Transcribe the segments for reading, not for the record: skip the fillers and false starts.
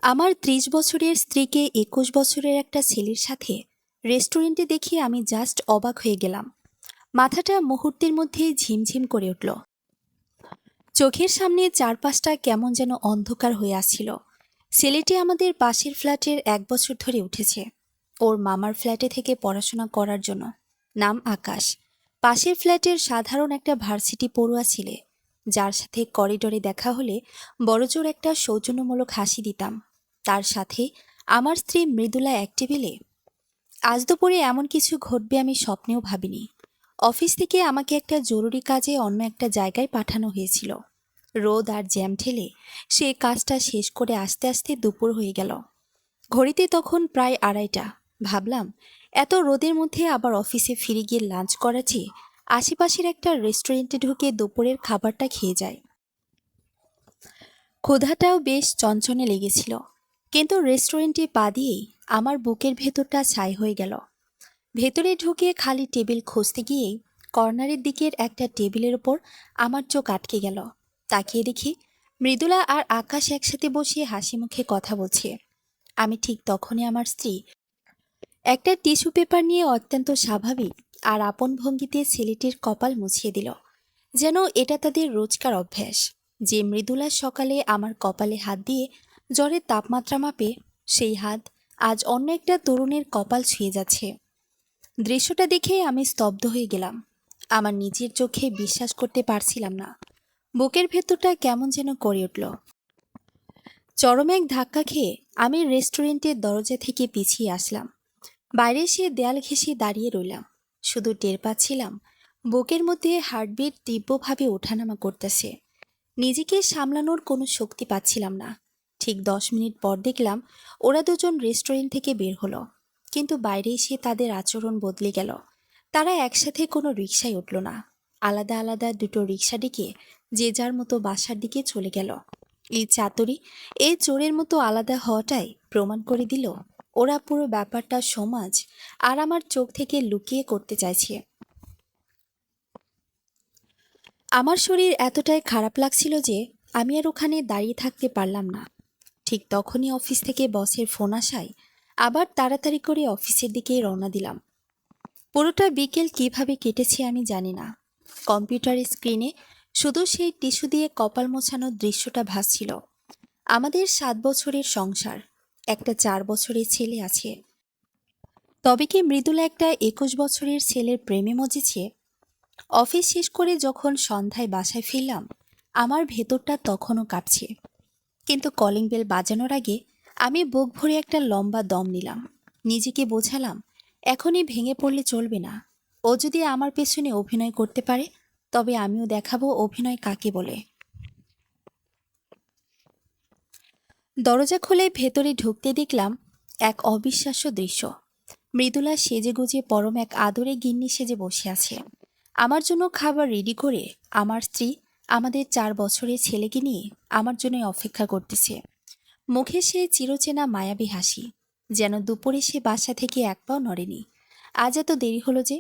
আমার ৩০ বছরের স্ত্রীকে ২১ বছরের একটা ছেলের সাথে রেস্টুরেন্টে দেখে আমি জাস্ট অবাক হয়ে গেলাম। মাথাটা মুহূর্তের মধ্যেই ঝিমঝিম করে উঠল। চোখের সামনে চারপাশটা কেমন যেন অন্ধকার হয়ে আসছিল। ছেলেটি আমাদের পাশের ফ্ল্যাটের ১ বছর ধরে উঠেছে, ওর মামার ফ্ল্যাটে থেকে পড়াশোনা করার জন্য। নাম আকাশ। পাশের ফ্ল্যাটের সাধারণ একটা ভার্সিটি পড়ুয়া ছেলে, যার সাথে করিডোরে দেখা হলে বড়জোর একটা সৌজন্যমূলক হাসি দিতাম। তার সাথে আমার স্ত্রী মৃদুলা এক টেবিলে। আজ দুপুরে এমন কিছু ঘটবে আমি স্বপ্নেও ভাবিনি। অফিস থেকে আমাকে একটা জরুরি কাজে অন্য একটা জায়গায় পাঠানো হয়েছিল। রোদ আর জ্যাম ঠেলে সে কাজটা শেষ করে আসতে আসতে দুপুর হয়ে গেল। ঘড়িতে তখন প্রায় ২:৩০। ভাবলাম, এত রোদের মধ্যে আবার অফিসে ফিরে গিয়ে লাঞ্চ করার চেয়ে আশেপাশের একটা রেস্টুরেন্টে ঢুকে দুপুরের খাবারটা খেয়ে যায়। ক্ষুধাটাও বেশ চনচনে লেগেছিল, কিন্তু রেস্টুরেন্টে পা দিয়েই আমার বুকের ভেতরটা ছাই হয়ে গেল। ভেতরে ঢুকে খালি টেবিল খুঁজতে গিয়েই কর্নারের দিকের একটা টেবিলের ওপর আমার চোখ আটকে গেল। তাকিয়ে দেখি মৃদুলা আর আকাশ একসাথে বসে হাসি মুখে কথা বলছে। আমি ঠিক তখনই আমার স্ত্রী একটা টিস্যু পেপার নিয়ে অত্যন্ত স্বাভাবিক আর আপন ভঙ্গিতে ছেলেটির কপাল মুছিয়ে দিল, যেন এটা তাদের রোজকার অভ্যাস। যে মৃদুলা সকালে আমার কপালে হাত দিয়ে জ্বরের তাপমাত্রা মাপে, সেই হাত আজ অন্য একটা তরুণের কপাল ছুঁয়ে যাচ্ছে। দৃশ্যটা দেখে আমি স্তব্ধ হয়ে গেলাম। আমার নিজের চোখে বিশ্বাস করতে পারছিলাম না। বুকের ভেতরটা কেমন যেন করে উঠল। চরম এক ধাক্কা খেয়ে আমি রেস্টুরেন্টের দরজা থেকে পিছিয়ে আসলাম। বাইরে এসে দেয়াল ঘেঁষে দাঁড়িয়ে রইলাম। শুধু টের পাচ্ছিলাম বুকের মধ্যে হার্টবিট তীব্রভাবে ওঠানামা করতেছে। নিজেকে সামলানোর কোনো শক্তি পাচ্ছিলাম না। ঠিক ১০ মিনিট পর দেখলাম ওরা দুজন রেস্টুরেন্ট থেকে বের হলো, কিন্তু বাইরে এসে তাদের আচরণ বদলে গেল। তারা একসাথে কোনো রিকশায় উঠল না। আলাদা আলাদা দুটো রিকশা ডেকে যে যার মতো বাসার দিকে চলে গেল। এই চাতুরি, এই চোরের মতো আলাদা হওয়াটাই প্রমাণ করে দিল ওরা পুরো ব্যাপারটা সমাজ আর আমার চোখ থেকে লুকিয়ে করতে চাইছে। আমার শরীর এতটাই খারাপ লাগছিল যে আমি আর ওখানে দাঁড়িয়ে থাকতে পারলাম না। ঠিক তখনই অফিস থেকে বসের ফোন আসায় আবার তাড়াতাড়ি করে অফিসের দিকে রওনা দিলাম। পুরোটা বিকেল কিভাবে কেটেছে আমি জানি না। কম্পিউটারের স্ক্রিনে শুধু সেই টিস্যু দিয়ে কপাল মোছানোর দৃশ্যটা ভাসছিল। আমাদের ৭ বছরের সংসার, একটা ৪ বছরের ছেলে আছে। তবে কি মৃদুলা একটা ২১ বছরের ছেলের প্রেমে মজেছে? অফিস শেষ করে যখন সন্ধ্যায় বাসায় ফিরলাম, আমার ভেতরটা তখনও কাঁপছে। কিন্তু কলিং বেল বাজানোর আগে আমি বুক ভরে একটা লম্বা দম নিলাম। নিজেকে বোঝালাম, এখনই ভেঙে পড়লে চলবে না। ও যদি আমার পেছনে অভিনয় করতে পারে, তবে আমিও দেখাবো অভিনয় কাকে বলে। দরজা খুলে ভেতরে ঢুকতে দেখলাম এক অবিশ্বাস্য দৃশ্য। মৃদুলা সেজেগুজে পরম এক আদরে গিন্নি সেজে বসে আছে। আমার জন্য খাবার রেডি করে আমার স্ত্রী আমাদের ৪ বছরের ছেলেকে নিয়ে আমার জন্য অপেক্ষা করতেছে। মুখে সে চিরচেনা মায়াবী হাসি, যেন দুপুরে সে বাসা থেকে এক পাও নড়েনি। আজ এত দেরি হলো যে?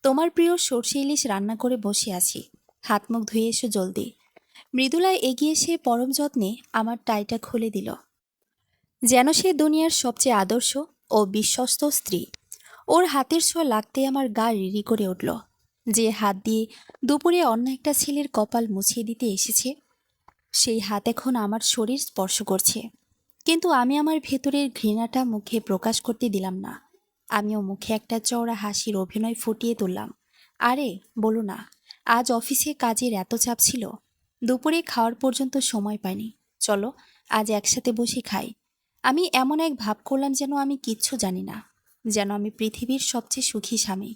তোমার প্রিয় সর্ষে ইলিশ রান্না করে বসে আছি, হাত মুখ ধুয়ে এসো জলদি। মৃদুলা এগিয়ে এসে পরম যত্নে আমার টাইটা খুলে দিল, যেন সে দুনিয়ার সবচেয়ে আদর্শ ও বিশ্বস্ত স্ত্রী। ওর হাতের ছোঁয়া লাগতে আমার গা রিরি করে উঠল। যে হাত দিয়ে দুপুরে অন্য একটা ছেলের কপাল মুছিয়ে দিতে এসেছে, সেই হাত এখন আমার শরীর স্পর্শ করছে। কিন্তু আমি আমার ভেতরের ঘৃণাটা মুখে প্রকাশ করতে দিলাম না। আমিও মুখে একটা চওড়া হাসির অভিনয় ফুটিয়ে তুললাম। আরে বলো না, আজ অফিসে কাজের এত চাপ ছিল, দুপুরে খাওয়ার পর্যন্ত সময় পাইনি। চলো আজ একসাথে বসে খাই। আমি এমন এক ভাব করলাম যেন আমি কিচ্ছু জানি না, যেন আমি পৃথিবীর সবচেয়ে সুখী স্বামী।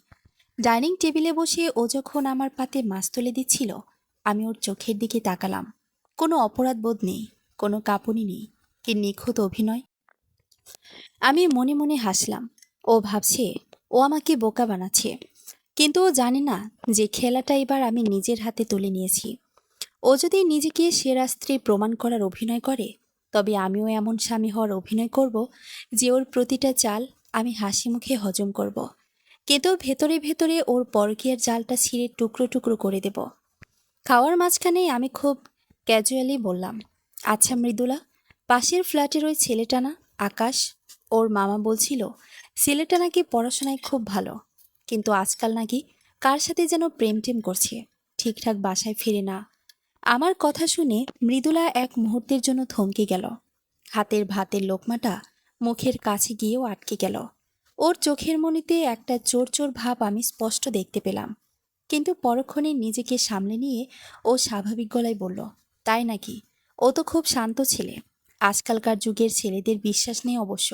ডাইনিং টেবিলে বসে ও যখন আমার পাতে মাছ তুলে দিচ্ছিল, আমি ওর চোখের দিকে তাকালাম। কোনো অপরাধ বোধ নেই, কোনো কাঁপুনি নেই, কি নিখুঁত অভিনয়। আমি মনে মনে হাসলাম। ও ভাবছে ও আমাকে বোকা বানাচ্ছে, কিন্তু ও জানে না যে খেলাটা এবার আমি নিজের হাতে তুলে নিয়েছি। ও যদি নিজেকে সেরা স্ত্রী প্রমাণ করার অভিনয় করে, তবে আমিও এমন স্বামী হওয়ার অভিনয় করব যে ওর প্রতিটা চাল আমি হাসি মুখে হজম করব, কিন্তু ভেতরে ভেতরে ওর পরকীয়ার জালটা ছিঁড়ে টুকরো টুকরো করে দেব। খাওয়ার মাঝখানে আমি খুব ক্যাজুয়ালি বললাম, আচ্ছা মৃদুলা, পাশের ফ্ল্যাটের ওই ছেলেটা না, আকাশ? ওর মামা বলছিল ছেলেটা নাকি পড়াশোনায় খুব ভালো, কিন্তু আজকাল নাকি কার সাথে যেন প্রেম টেম করছে, ঠিকঠাক বাসায় ফিরে না। আমার কথা শুনে মৃদুলা এক মুহূর্তের জন্য থমকে গেল। হাতের ভাতের লোকমাটা মুখের কাছে গিয়েও আটকে গেল। ওর চোখের মনিতে একটা চোর চোর ভাব আমি স্পষ্ট দেখতে পেলাম। কিন্তু পরক্ষণে নিজেকে সামলে নিয়ে ও স্বাভাবিক গলায় বলল, তাই নাকি? ও তো খুব শান্ত ছেলে। আজকালকার যুগের ছেলেদের বিশ্বাস নেই অবশ্য।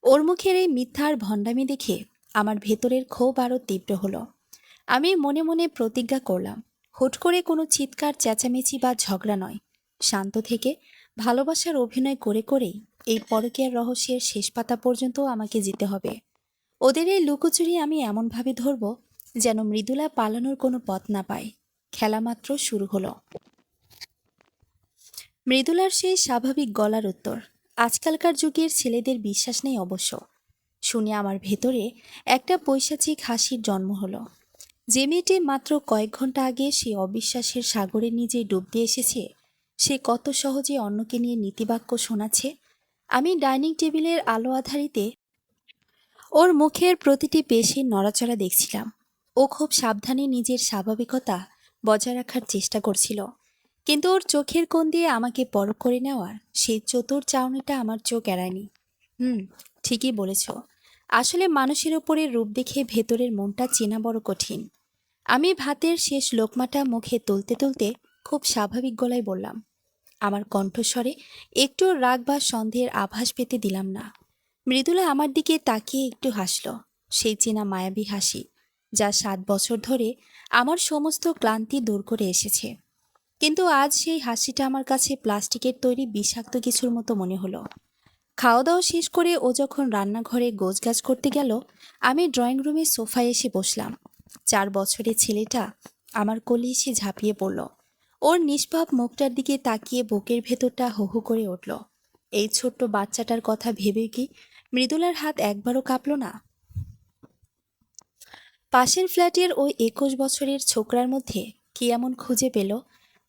ওর মুখের এই মিথ্যা আর ভণ্ডামি দেখে আমার ভেতরের ক্ষোভ আরও তীব্র হলো। আমি মনে মনে প্রতিজ্ঞা করলাম, হুট করে কোনো চিৎকার চেঁচামেচি বা ঝগড়া নয়, শান্ত থেকে ভালোবাসার অভিনয় করে করেই এই পরকীয়ার রহস্যের শেষ পাতা পর্যন্ত আমাকে যেতে হবে। ওদের এই লুকোচুরি আমি এমনভাবে ধরব যেন মৃদুলা পালানোর কোনো পথ না পায়। খেলা মাত্র শুরু হলো। মৃদুলার সেই স্বাভাবিক গলার উত্তর, আজকালকার যুগের ছেলেদের বিশ্বাস নেই অবশ্য, শুনে আমার ভেতরে একটা পৈশাচিক হাসির জন্ম হলো। যে মেয়েটি মাত্র কয়েক ঘন্টা আগে সে অবিশ্বাসের সাগরে নিজে ডুব দিয়ে এসেছে, সে কত সহজে অন্যকে নিয়ে নীতিবাক্য শোনাচ্ছে। আমি ডাইনিং টেবিলের আলো আধারিতে ওর মুখের প্রতিটি পেশির নড়াচড়া দেখছিলাম। ও খুব সাবধানে নিজের স্বাভাবিকতা বজায় রাখার চেষ্টা করছিল, কিন্তু ওর চোখের কোণ দিয়ে আমাকে পরখ করে নেওয়ার সেই চতুর চাউনিটা আমার চোখ এড়ায়নি। ঠিকই বলেছ, আসলে মানুষের ওপরে রূপ দেখে ভেতরের মনটা চেনা বড় কঠিন। আমি ভাতের শেষ লোকমাটা মুখে তুলতে তুলতে খুব স্বাভাবিক গলায় বললাম, আমার কণ্ঠস্বরে একটু রাগ বা সন্দেহের আভাস পেতে দিলাম না। মৃদুলা আমার দিকে তাকিয়ে একটু হাসল, সেই চেনা মায়াবী হাসি, যা 7 বছর ধরে আমার সমস্ত ক্লান্তি দূর করে এসেছে। কিন্তু আজ সেই হাসিটা আমার কাছে প্লাস্টিকের তৈরি বিষাক্ত কিছুর মতো মনে হলো। খাওয়া দাওয়া শেষ করে ও যখন রান্নাঘরে গোছগাছ করতে গেল, আমি ড্রয়িং রুমে সোফায় এসে বসলাম। 4 বছরের ছেলেটা আমার কোলে এসে ঝাঁপিয়ে পড়ল। ওর নিষ্পাপ মুখটার দিকে তাকিয়ে বুকের ভেতরটা হু হু করে উঠল। এই ছোট্ট বাচ্চাটার কথা ভেবে কি মৃদুলার হাত একবারও কাঁপল না? পাশের ফ্ল্যাটের ওই 21 বছরের ছোকরার মধ্যে কি এমন খুঁজে পেল,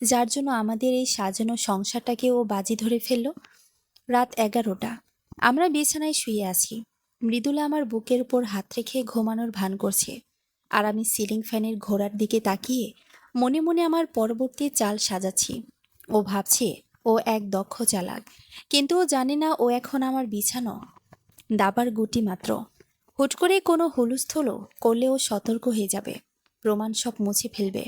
যার জন্য আমাদের এই সাজানো সংসারটাকে ও বাজি ধরে ফেলল? রাত 11টা। আমরা বিছানায় শুয়ে আছি। মৃদুলা আমার বুকের উপর হাত রেখে ঘুমানোর ভান করছে, আর আমি সিলিং ফ্যানের ঘোড়ার দিকে তাকিয়ে মনে মনে আমার পরবর্তী চাল সাজাচ্ছি। ও ভাবছে ও এক দক্ষ চালাক, কিন্তু ও জানে না ও এখন আমার বিছানো দাবার গুটি মাত্র। হুট করে কোনো হুলস্থুল করলে ও সতর্ক হয়ে যাবে, প্রমাণ সব মুছে ফেলবে।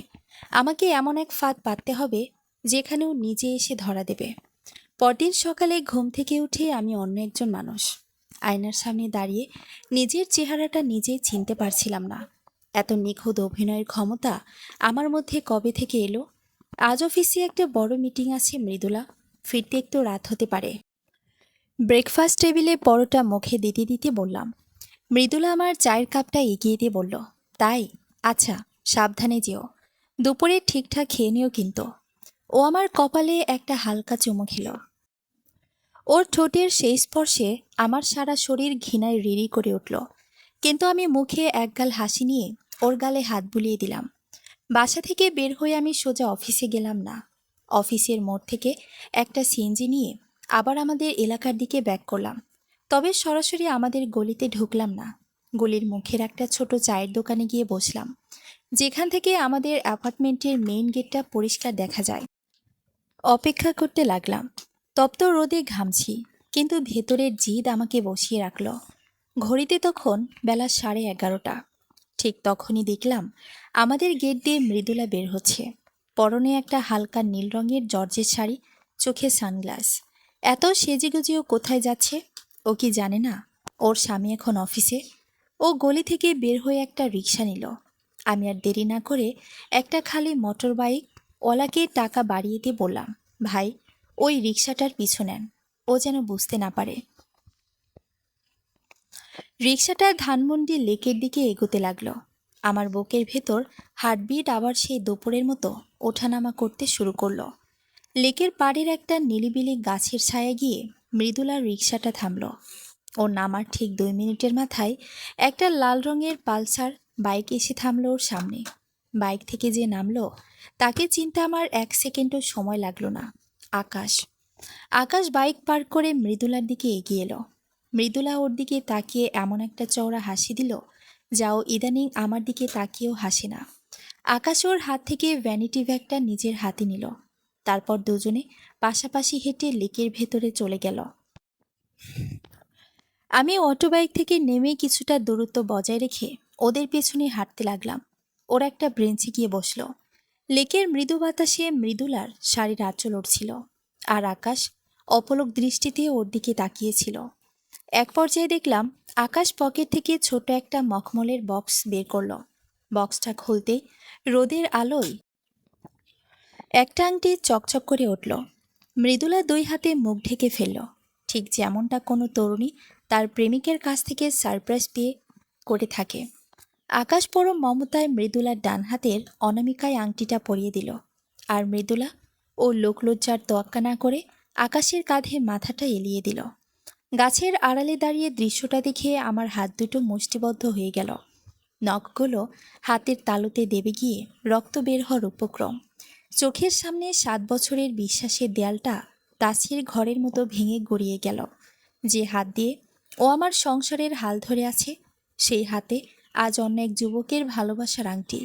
আমাকে এমন এক ফাঁদ পাততে হবে যেখানে ও নিজে এসে ধরা দেবে। পরদিন সকালে ঘুম থেকে উঠে আমি অন্য একজন মানুষ। আয়নার সামনে দাঁড়িয়ে নিজের চেহারাটা নিজেই চিনতে পারছিলাম না। এত নিখুঁত অভিনয়ের ক্ষমতা আমার মধ্যে কবে থেকে এলো? আজ অফিসে একটা বড় মিটিং আছে মৃদুলা, ফিরতে একটু রাত হতে পারে। ব্রেকফাস্ট টেবিলে পরোটা মুখে দিতে দিতে বললাম। মৃদুলা আমার চায়ের কাপটা এগিয়ে দিয়ে বলল, তাই? আচ্ছা, সাবধানে যেও, দুপুরে ঠিকঠাক খেয়ে নিও কিন্তু। ও আমার কপালে একটা হালকা চুমু খেলো। ওর ঠোঁটের সেই স্পর্শে আমার সারা শরীর ঘৃণায় রিরি করে উঠল, কিন্তু আমি মুখে একগাল হাসি নিয়ে ওর গালে হাত বুলিয়ে দিলাম। বাসা থেকে বের হয়ে আমি সোজা অফিসে গেলাম না। অফিসের মোড় থেকে একটা সিএনজি নিয়ে আবার আমাদের এলাকার দিকে ব্যাক করলাম, তবে সরাসরি আমাদের গলিতে ঢুকলাম না। গলির মুখের একটা ছোট চায়ের দোকানে গিয়ে বসলাম, যেখান থেকে আমাদের অ্যাপার্টমেন্টের মেইন গেটটা পরিষ্কার দেখা যায়। অপেক্ষা করতে লাগলাম। তপ্ত রোদে ঘামছি, কিন্তু ভেতরের জিদ আমাকে বসিয়ে রাখল। ঘড়িতে তখন বেলা 11:30। ঠিক তখনই দেখলাম আমাদের গেট দিয়ে মৃদুলা বের হচ্ছে। পরনে একটা হালকা নীল রঙের জর্জের শাড়ি, চোখে সানগ্লাস। এত সেজেগুজেও কোথায় যাচ্ছে? ও কি জানে না ওর স্বামী এখন অফিসে? ও গলি থেকে বের হয়ে একটা রিক্সা নিল। আমি আর দেরি না করে একটা খালি মোটর বাইক ওলাকে টাকা বাড়িয়ে দিয়ে বললাম, ভাই, ওই রিক্সাটার পিছু নেন, ও যেন বুঝতে না পারে। রিক্সাটা ধানমন্ডি লেকের দিকে এগোতে লাগলো। আমার বুকের ভেতর হার্টবিট আবার সেই দুপুরের মতো ওঠানামা করতে শুরু করলো। লেকের পাড়ের একটা নিলিবিলি গাছের ছায়া গিয়ে মৃদুলার রিক্সাটা থামলো। ও নামার ঠিক 2 মিনিটের মাথায় একটা লাল রঙের পালসার বাইক এসে থামলো ওর সামনে। বাইক থেকে যে নামলো তাকে চিনতে আমার 1 সেকেন্ডও সময় লাগলো না। আকাশ। আকাশ বাইক পার্ক করে মৃদুলার দিকে এগিয়ে এলো। মৃদুলা ওর দিকে তাকিয়ে এমন একটা চওড়া হাসি দিল, যা ও ইদানিং আমার দিকে তাকিয়েও হাসে না। আকাশ ওর হাত থেকে ভ্যানিটি ব্যাগটা নিজের হাতে নিল। তারপর দুজনে পাশাপাশি হেঁটে লেকের ভেতরে চলে গেল। আমি অটোবাইক থেকে নেমে কিছুটা দূরত্ব বজায় রেখে ওদের পেছনে হাঁটতে লাগলাম। ওরা একটা ব্রেঞ্চে গিয়ে বসল। লেকের মৃদু বাতাসে মৃদুলার শাড়ির আঁচল উঠছিল, আর আকাশ অপলক দৃষ্টিতে ওর দিকে তাকিয়েছিল। এক পর্যায়ে দেখলাম আকাশ পকেট থেকে ছোট একটা মখমলের বক্স বের করলো। বক্সটা খুলতে রোদের আলোয় একটা আংটি চকচক করে উঠল। মৃদুলা দুই হাতে মুখ ঢেকে ফেলল, ঠিক যেমনটা কোনো তরুণী তার প্রেমিকের কাছ থেকে সারপ্রাইজ পেয়ে করে থাকে। আকাশ পরম মমতায় মৃদুলার ডান হাতের অনামিকায় আংটিটা পরিয়ে দিল, আর মৃদুলা ও লোকলজ্জার তোয়াক্কা না করে আকাশের কাঁধে মাথাটা এলিয়ে দিল। গাছের আড়ালে দাঁড়িয়ে দৃশ্যটা দেখে আমার হাত দুটো মুষ্টিবদ্ধ হয়ে গেল। নখগুলো হাতের তালুতে দেবে গিয়ে রক্ত বের হওয়ার উপক্রম। চোখের সামনে 7 বছরের বিশ্বাসের দেয়ালটা কাছের ঘরের মতো ভেঙে গড়িয়ে গেল। যে হাত দিয়ে ও আমার সংসারের হাল ধরে আছে, সেই হাতে আজ অন্য এক যুবকের ভালোবাসার আংটি।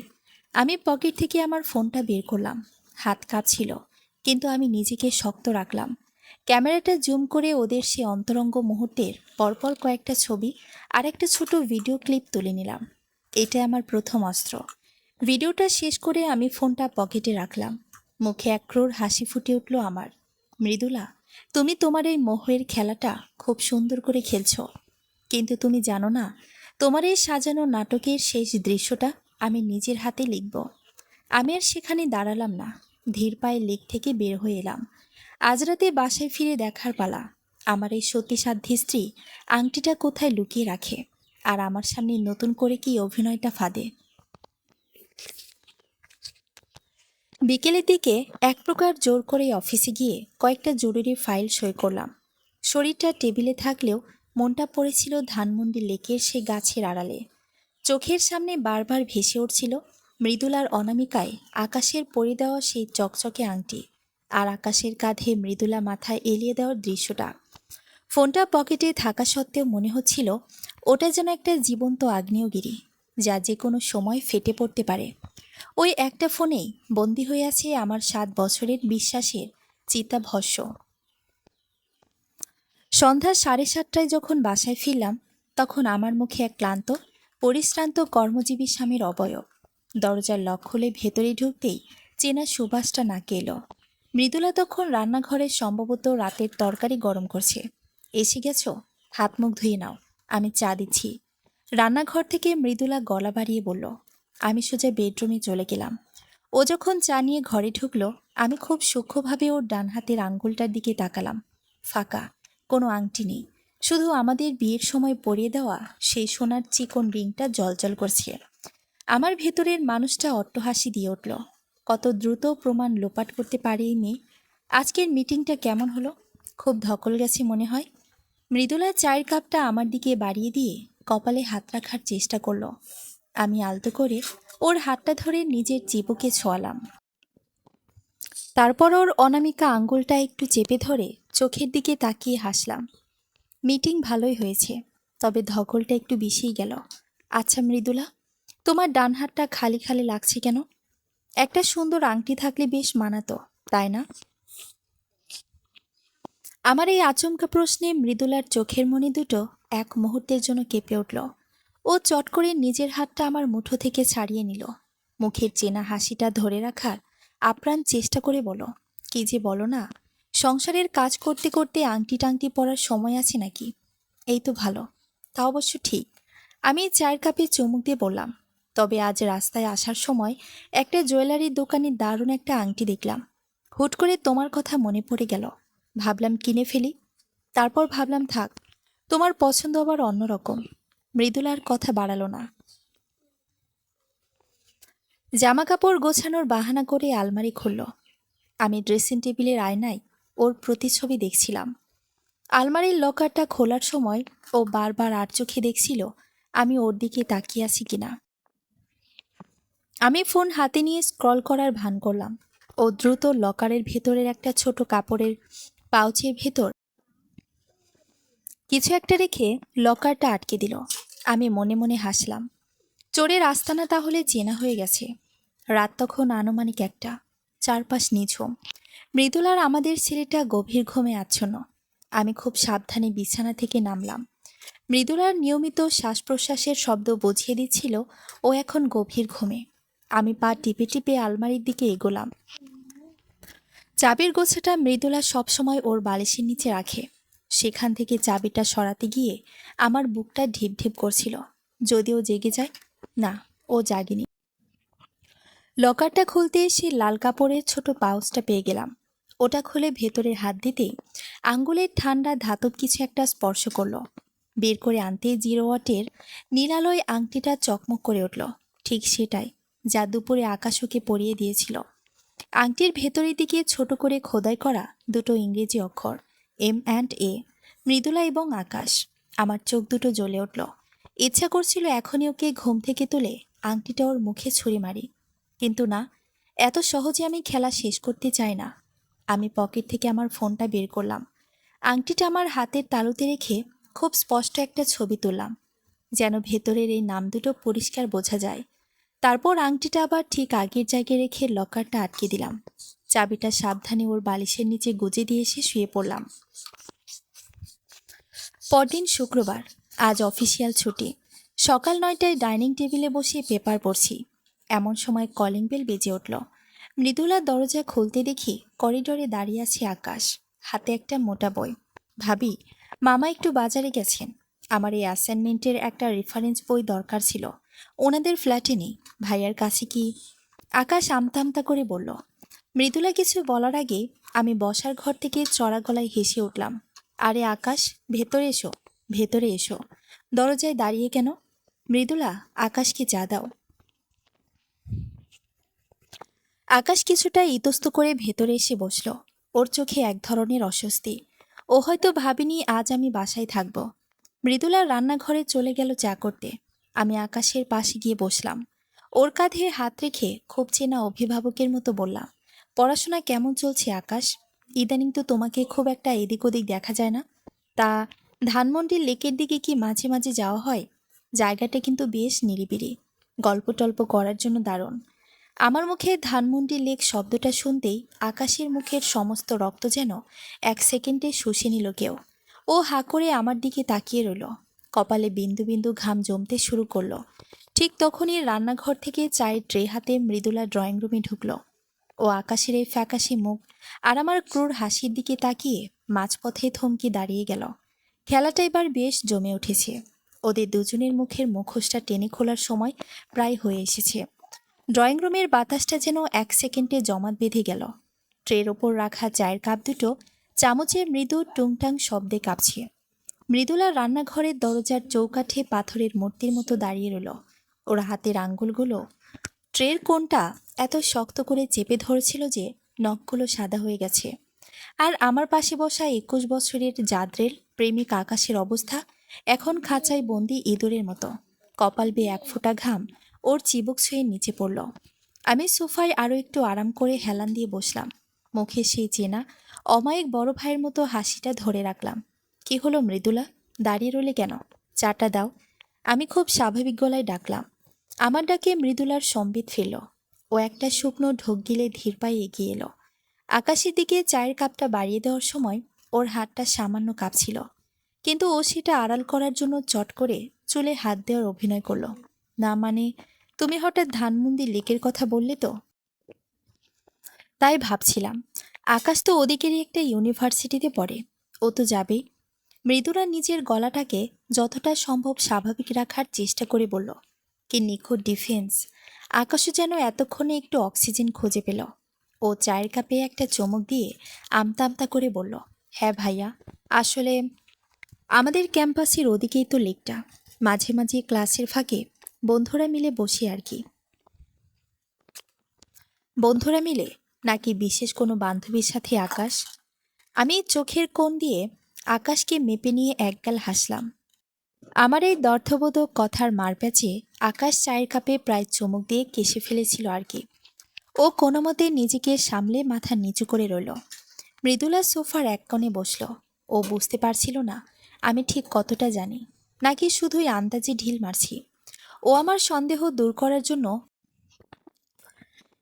আমি পকেট থেকে আমার ফোনটা বের করলাম। হাত কাঁপছিল, কিন্তু আমি নিজেকে শক্ত রাখলাম। ক্যামেরাটা জুম করে ওদের সে অন্তরঙ্গ মুহূর্তের পরপর কয়েকটা ছবি আর একটা ছোট ভিডিও ক্লিপ তুলে নিলাম। এটা আমার প্রথম অস্ত্র। ভিডিওটা শেষ করে আমি ফোনটা পকেটে রাখলাম। মুখে এক ক্রোড় হাসি ফুটে উঠল আমার। মৃদুলা, তুমি তোমার এই মোহের খেলাটা খুব সুন্দর করে খেলছো, কিন্তু তুমি জানো না, তোমার এই সাজানো নাটকের শেষ দৃশ্যটা আমি নিজের হাতে লিখব। আমি আর সেখানে দাঁড়ালাম না, ধীর পায়ে লেক থেকে বের হয়ে এলাম। আজ রাতে বাসায় ফিরে দেখার পালা আমার এই সতীসাধ্যী স্ত্রী আংটিটা কোথায় লুকিয়ে রাখে, আর আমার সামনে নতুন করে কি অভিনয়টা ফাঁদে। বিকেলের দিকে এক প্রকার জোর করে অফিসে গিয়ে কয়েকটা জরুরি ফাইল সই করলাম। শরীরটা টেবিলে থাকলেও মনটা পড়েছিল ধানমন্ডি লেকের সে গাছের আড়ালে। চোখের সামনে বারবার ভেসে উঠছিল মৃদুলার অনামিকায় আকাশের পরে দেওয়া সেই চকচকে আংটি, আর আকাশের কাঁধে মৃদুলা মাথায় এলিয়ে দেওয়ার দৃশ্যটা। ফোনটা পকেটে থাকা সত্ত্বেও মনে হচ্ছিল ওটা যেন একটা জীবন্ত আগ্নেয়গিরি, যা যে কোনো সময় ফেটে পড়তে পারে। ওই একটা ফোনেই বন্দী হয়ে আছে আমার 7 বছরের বিশ্বাসের চিতাভস্ম। সন্ধ্যা 7:30টায় যখন বাসায় ফিরলাম, তখন আমার মুখে এক ক্লান্ত পরিশ্রান্ত কর্মজীবী স্বামীর অবয়ব। দরজার লক খুলে ভেতরে ঢুকতেই চেনা সুবাসটা নাকে এলো। মৃদুলা তখন রান্নাঘরে সম্ভবত রাতের তরকারি গরম করছে। এসে গেছো, হাত মুখ ধুয়ে নাও, আমি চা দিচ্ছি। রান্নাঘর থেকে মৃদুলা গলা বাড়িয়ে বলল। আমি সোজা বেডরুমে চলে গেলাম। ও যখন চা নিয়ে ঘরে ঢুকলো, আমি খুব সূক্ষ্মভাবে ওর ডান হাতের আঙ্গুলটার দিকে তাকালাম। ফাঁকা, কোনো আংটি নেই, শুধু আমাদের বিয়ের সময় পরিয়ে দেওয়া সেই সোনার চিকন রিংটা জ্বলজ্বল করছে। আমার ভেতরের মানুষটা অট্টহাসি দিয়ে উঠল। কত দ্রুত প্রমাণ লোপাট করতে পারে এই মেয়ে। আজকের মিটিংটা কেমন হলো? খুব ধকল গেছে মনে হয়। মৃদুলা চায়ের কাপটা আমার দিকে বাড়িয়ে দিয়ে কপালে হাত রাখার চেষ্টা করলো। আমি আলতো করে ওর হাতটা ধরে নিজের চিবুকে ছোঁয়ালাম। তারপর ওর অনামিকা আঙ্গুলটা একটু চেপে ধরে চোখের দিকে তাকিয়ে হাসলাম। মিটিং ভালোই হয়েছে, তবে ধকলটা একটু বেশিই গেল। আচ্ছা মৃদুলা, তোমার ডান হাতটা খালি খালি লাগছে কেন? একটা সুন্দর আংটি থাকলে বেশ মানাতো, তাই না? আমার এই আচমকা প্রশ্নে মৃদুলার চোখের মণি দুটো এক মুহূর্তের জন্য কেঁপে উঠল। ও চট করে নিজের হাতটা আমার মুঠো থেকে ছাড়িয়ে নিল। মুখের চেনা হাসিটা ধরে রাখার আপ্রাণ চেষ্টা করে বলো, কি যে বলো না, সংসারের কাজ করতে করতে আংটি টাংটি পরার সময় আছে নাকি? এই তো ভালো। তা অবশ্য ঠিক। আমি চায়ের কাপে চুমুক দিয়ে বললাম, তবে আজ রাস্তায় আসার সময় একটা জুয়েলারির দোকানে দারুণ একটা আংটি দেখলাম। হুট করে তোমার কথা মনে পড়ে গেল, ভাবলাম কিনে ফেলি। তারপর ভাবলাম থাক, তোমার পছন্দ আবার অন্যরকম। মৃদুলার কথা বাড়ালো না। জামা কাপড় গোছানোর বাহানা করে আলমারি খুলল। আমি ড্রেসিং টেবিলের আয়নায় ওর প্রতিচ্ছবি দেখছিলাম। আলমারির লকারটা খোলার সময় ও বারবার আর চোখে দেখছিল আমি ওর দিকে তাকিয়ে আছি কিনা। আমি ফোন হাতে নিয়ে স্ক্রল করার ভান করলাম। ও দ্রুত লকারের ভেতরের একটা ছোট কাপড়ের পাউচের ভেতর কিছু একটা রেখে লকারটা আটকে দিল। আমি মনে মনে হাসলাম। চোরের আস্তানা তাহলে চেনা হয়ে গেছে। রাত তখন আনুমানিক একটা, চারপাশ নিঝুম। মৃদুলার আমাদের ছেলেটা গভীর ঘুমে আচ্ছন্ন। আমি খুব সাবধানে বিছানা থেকে নামলাম। মৃদুলার নিয়মিত শ্বাস প্রশ্বাসের শব্দ বুঝিয়ে দিচ্ছিল ও এখন গভীর ঘুমে। আমি পা টিপে টিপে আলমারির দিকে এগোলাম। চাবির গোছাটা মৃদুলা সবসময় ওর বালিশের নিচে রাখে। সেখান থেকে চাবিটা সরাতে গিয়ে আমার বুকটা ঢিপ ঢিপ করছিল। যদিও জেগে যায়, না, ও জাগেনি। লকারটা খুলতে এসে লাল কাপড়ের ছোট পাউচটা পেয়ে গেলাম। ওটা খুলে ভেতরে হাত দিতেই আঙ্গুলের ঠান্ডা ধাতব কিছু একটা স্পর্শ করলো। বের করে আনতে 0 ওয়াটের নীলালয় আংটিটা চকমক করে উঠল। ঠিক সেটাই যা দুপুরে আকাশ ওকে পরিয়ে দিয়েছিল। আংটির ভেতরের দিকে ছোট করে খোদাই করা দুটো ইংরেজি অক্ষর, M&A, মৃদুলা এবং আকাশ। আমার চোখ দুটো জ্বলে উঠল। ইচ্ছা করছিল এখনই ওকে ঘুম থেকে তুলে আংটিটা ওর মুখে ছুঁড়ে মারি, কিন্তু না, এত সহজে আমি খেলা শেষ করতে চাই না। আমি পকেট থেকে আমার ফোনটা বের করলাম। আংটিটা আমার হাতের তালুতে রেখে খুব স্পষ্ট একটা ছবি তুললাম, যেন ভেতরের এই নাম দুটো পরিষ্কার বোঝা যায়। তারপর আংটিটা আবার ঠিক আগের জায়গায় রেখে লকারটা আটকে দিলাম। চাবিটা সাবধানে ওর বালিশের নিচে গুজে দিয়ে এসে শুয়ে পড়লাম। পরদিন শুক্রবার। আজ অফিসিয়াল ছুটি। সকাল 9টায় ডাইনিং টেবিলে বসে পেপার পড়ছি। এমন সময় কলিং বেল বেজে উঠল। মৃদুলার দরজা খুলতে দেখি করিডোরে দাঁড়িয়ে আছে আকাশ, হাতে একটা মোটা বই। ভাবি, মামা একটু বাজারে গেছেন। আমার এই অ্যাসাইনমেন্টের একটা রেফারেন্স বই দরকার ছিল। ওনাদের ফ্ল্যাটে নেই। ভাইয়ার কাছে কি? আকাশ আমতা আমতা করে বলল। মৃদুলা কিছু বলার আগে আমি বসার ঘর থেকে চড়া গলায় হেসে উঠলাম। আরে আকাশ, ভেতরে এসো, ভেতরে এসো। দরজায় দাঁড়িয়ে কেন? মৃদুলা, আকাশকে চা দাও। আকাশ কিছুটা ইতস্ত করে ভেতরে এসে বসল। ওর চোখে এক ধরনের অস্বস্তি। ও হয়তো ভাবেনি আজ আমি বাসায় থাকব। মৃদুলা রান্নাঘরে চলে গেল চা করতে। আমি আকাশের পাশে গিয়ে বসলাম। ওর কাঁধে হাত রেখে খুব চেনা অভিভাবকের মতো বললাম, পড়াশোনা কেমন চলছে আকাশ? ইদানিং তো তোমাকে খুব একটা এদিক ওদিক দেখা যায় না। তা ধানমন্ডির লেকের দিকে কি মাঝে মাঝে যাওয়া হয়? জায়গাটা কিন্তু বেশ নিরিবিলি, গল্প টল্প করার জন্য দারুণ। আমার মুখে ধানমন্ডি লেক শব্দটা শুনতেই আকাশের মুখের সমস্ত রক্ত যেন 1 সেকেন্ডে শুষে নিল কেউ। ও হাঁ করে আমার দিকে তাকিয়ে রইল। কপালে বিন্দু বিন্দু ঘাম জমতে শুরু করলো। ঠিক তখনই রান্নাঘর থেকে চায়ের ট্রে হাতে মৃদুলা ড্রয়িং রুমে ঢুকলো। ও আকাশের এই ফ্যাকাশে মুখ আর আমার ক্রূর হাসির দিকে তাকিয়ে মাঝপথে থমকে দাঁড়িয়ে গেল। খেলাটা এবার বেশ জমে উঠেছে। ওদের দুজনের মুখের মুখোশটা টেনে খোলার সময় প্রায় হয়ে এসেছে। ড্রয়িং রুমের বাতাসটা যেন 1 সেকেন্ডে জমাট বেঁধে গেল। ট্রের ওপর রাখা চায়ের কাপ দুটো চামচের মৃদু টুংটাং শব্দে কাঁপছে। মৃদুলা রান্নাঘরের দরজার চৌকাঠে পাথরের মূর্তির মতো দাঁড়িয়ে রইল। ওর হাতের আঙ্গুলগুলো ট্রের কোণটা এত শক্ত করে চেপে ধরেছিল যে নখগুলো সাদা হয়ে গেছে। আর আমার পাশে বসা 21 বছরের জাদ্রেল প্রেমিক আকাশের অবস্থা এখন খাঁচায় বন্দি ইঁদুরের মতো। কপাল বেয়ে 1 ফোঁটা ঘাম ওর চিবুক ছুঁয়ে নিচে পড়ল। আমি সোফায় আরও একটু আরাম করে হেলান দিয়ে বসলাম। মুখে সেই চেনা অমায়িক বড় ভাইয়ের মতো হাসিটা ধরে রাখলাম। কি হলো মৃদুলা, দাঁড়িয়ে রইলে কেন? চাটা দাও। আমি খুব স্বাভাবিক গলায় ডাকলাম। আমার ডাকে মৃদুলার সম্বিত ফিরল। ও একটা শুকনো ঢোক গিলে ধীর পায়ে এগিয়ে এলো। আকাশের দিকে চায়ের কাপটা বাড়িয়ে দেওয়ার সময় ওর হাতটা সামান্য কাঁপছিল, কিন্তু ও সেটা আড়াল করার জন্য চট করে চুলে হাত দেওয়ার অভিনয় করলো। না মানে, তুমি হঠাৎ ধানমন্ডি লেকের কথা বললে তো, তাই ভাবছিলাম। আকাশ তো ওদিকেরই একটা ইউনিভার্সিটিতে পড়ে, ও তো যাবেই। মৃদুলা নিজের গলাটাকে যতটা সম্ভব স্বাভাবিক রাখার চেষ্টা করে বলল, কি নিখুঁত ডিফেন্স। আকাশও যেন এতক্ষণে একটু অক্সিজেন খুঁজে পেল। ও চায়ের কাপে একটা চমক দিয়ে আমতা আমতা করে বলল, হ্যাঁ ভাইয়া, আসলে আমাদের ক্যাম্পাসের ওদিকেই তো লেকটা। মাঝে মাঝে ক্লাসের ফাঁকে বন্ধুরা মিলে বসি আর কি। বন্ধুরা মিলে নাকি বিশেষ কোনো বান্ধবীর সাথে আকাশ? আমি চোখের কোণ দিয়ে আকাশকে মেপে নিয়ে একগাল হাসলাম। আমার এই দর্থবোধক কথার মারপ্যাচে আকাশ চায়ের কাপে প্রায় চমক দিয়ে কেশে ফেলেছিল আর কি। ও কোনো মতে নিজেকে সামলে মাথা নিচু করে রইল। মৃদুলা সোফার এক কোণে বসল। ও বুঝতে পারছিল না আমি ঠিক কতটা জানি, নাকি শুধুই আন্দাজে ঢিল মারছি। ও আমার সন্দেহ দূর করার জন্য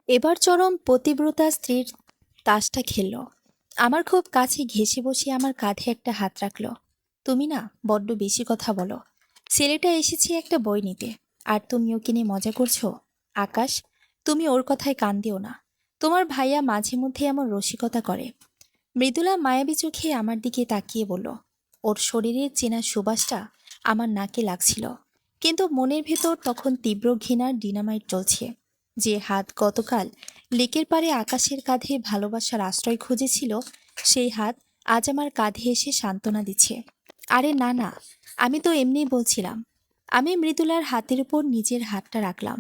এবার চরম পতিব্রতা স্ত্রীর তাসটা খেলল। আমার খুব কাছে ঘেঁষে বসে আমার কাঁধে একটা হাত রাখল। তুমি না বড্ড বেশি কথা বলো। ছেলেটা এসেছে একটা বই নিতে, আর তুমি ওকে নিয়ে মজা করছো। আকাশ, তুমি ওর কথায় কান দিও না। তোমার ভাইয়া মাঝে মধ্যে এমন রসিকতা করে। মৃদুলা মায়াবী চোখে আমার দিকে তাকিয়ে বলল। ওর শরীরের চেনা সুবাসটা আমার নাকে লাগছিল, কিন্তু মনের ভেতর তখন তীব্র ঘৃণার ডিনামাইট চলছে। যে হাত গতকাল লেকের পারে আকাশের কাঁধে ভালোবাসার আশ্রয় খুঁজেছিল, সেই হাত আজ আমার কাঁধে এসে সান্ত্বনা দিচ্ছে। আরে না না, আমি তো এমনিই বলছিলাম। আমি মৃদুলার হাতের উপর নিজের হাতটা রাখলাম।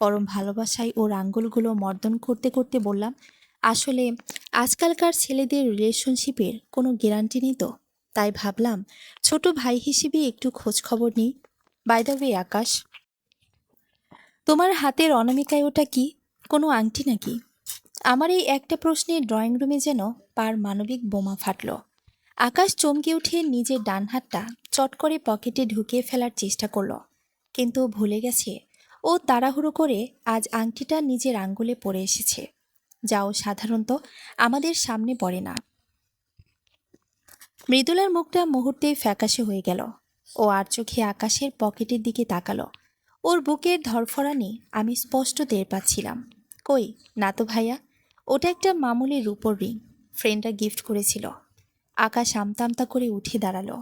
পরম ভালোবাসায় ওর আঙ্গুলগুলো মর্দন করতে করতে বললাম, আসলে আজকালকার ছেলেদের রিলেশনশিপের কোনো গ্যারান্টি নেই তো, তাই ভাবলাম ছোট ভাই হিসেবে একটু খোঁজ খবর নিই। বাই দ্য ওয়ে আকাশ, তোমার হাতের অনামিকায় ওটা কি? কোনো আংটি নাকি? আমার এই একটা প্রশ্নে ড্রয়িং রুমে যেন পারমাণবিক বোমা ফাটল। আকাশ চমকে উঠে নিজের ডান হাতটা চট করে পকেটে ঢুকিয়ে ফেলার চেষ্টা করল, কিন্তু ভুলে গেছে ও তাড়াহুড়ো করে আজ আংটিটা নিজের আঙ্গুলে পড়ে এসেছে, যাও সাধারণত আমাদের সামনে পড়ে না। মৃদুলার মুখটা মুহূর্তেই ফ্যাকাশে হয়ে গেল। ও আর চোখে আকাশের পকেটের দিকে তাকালো। ওর বুকের ধরফরানি আমি স্পষ্ট টের পাচ্ছিলাম। কই, না তো ভাইয়া, ওটা একটা মামুলি রূপোর রিং, ফ্রেন্ডরা গিফট করেছিল। আকাশ আমতা আমতা করে উঠে দাঁড়ালো।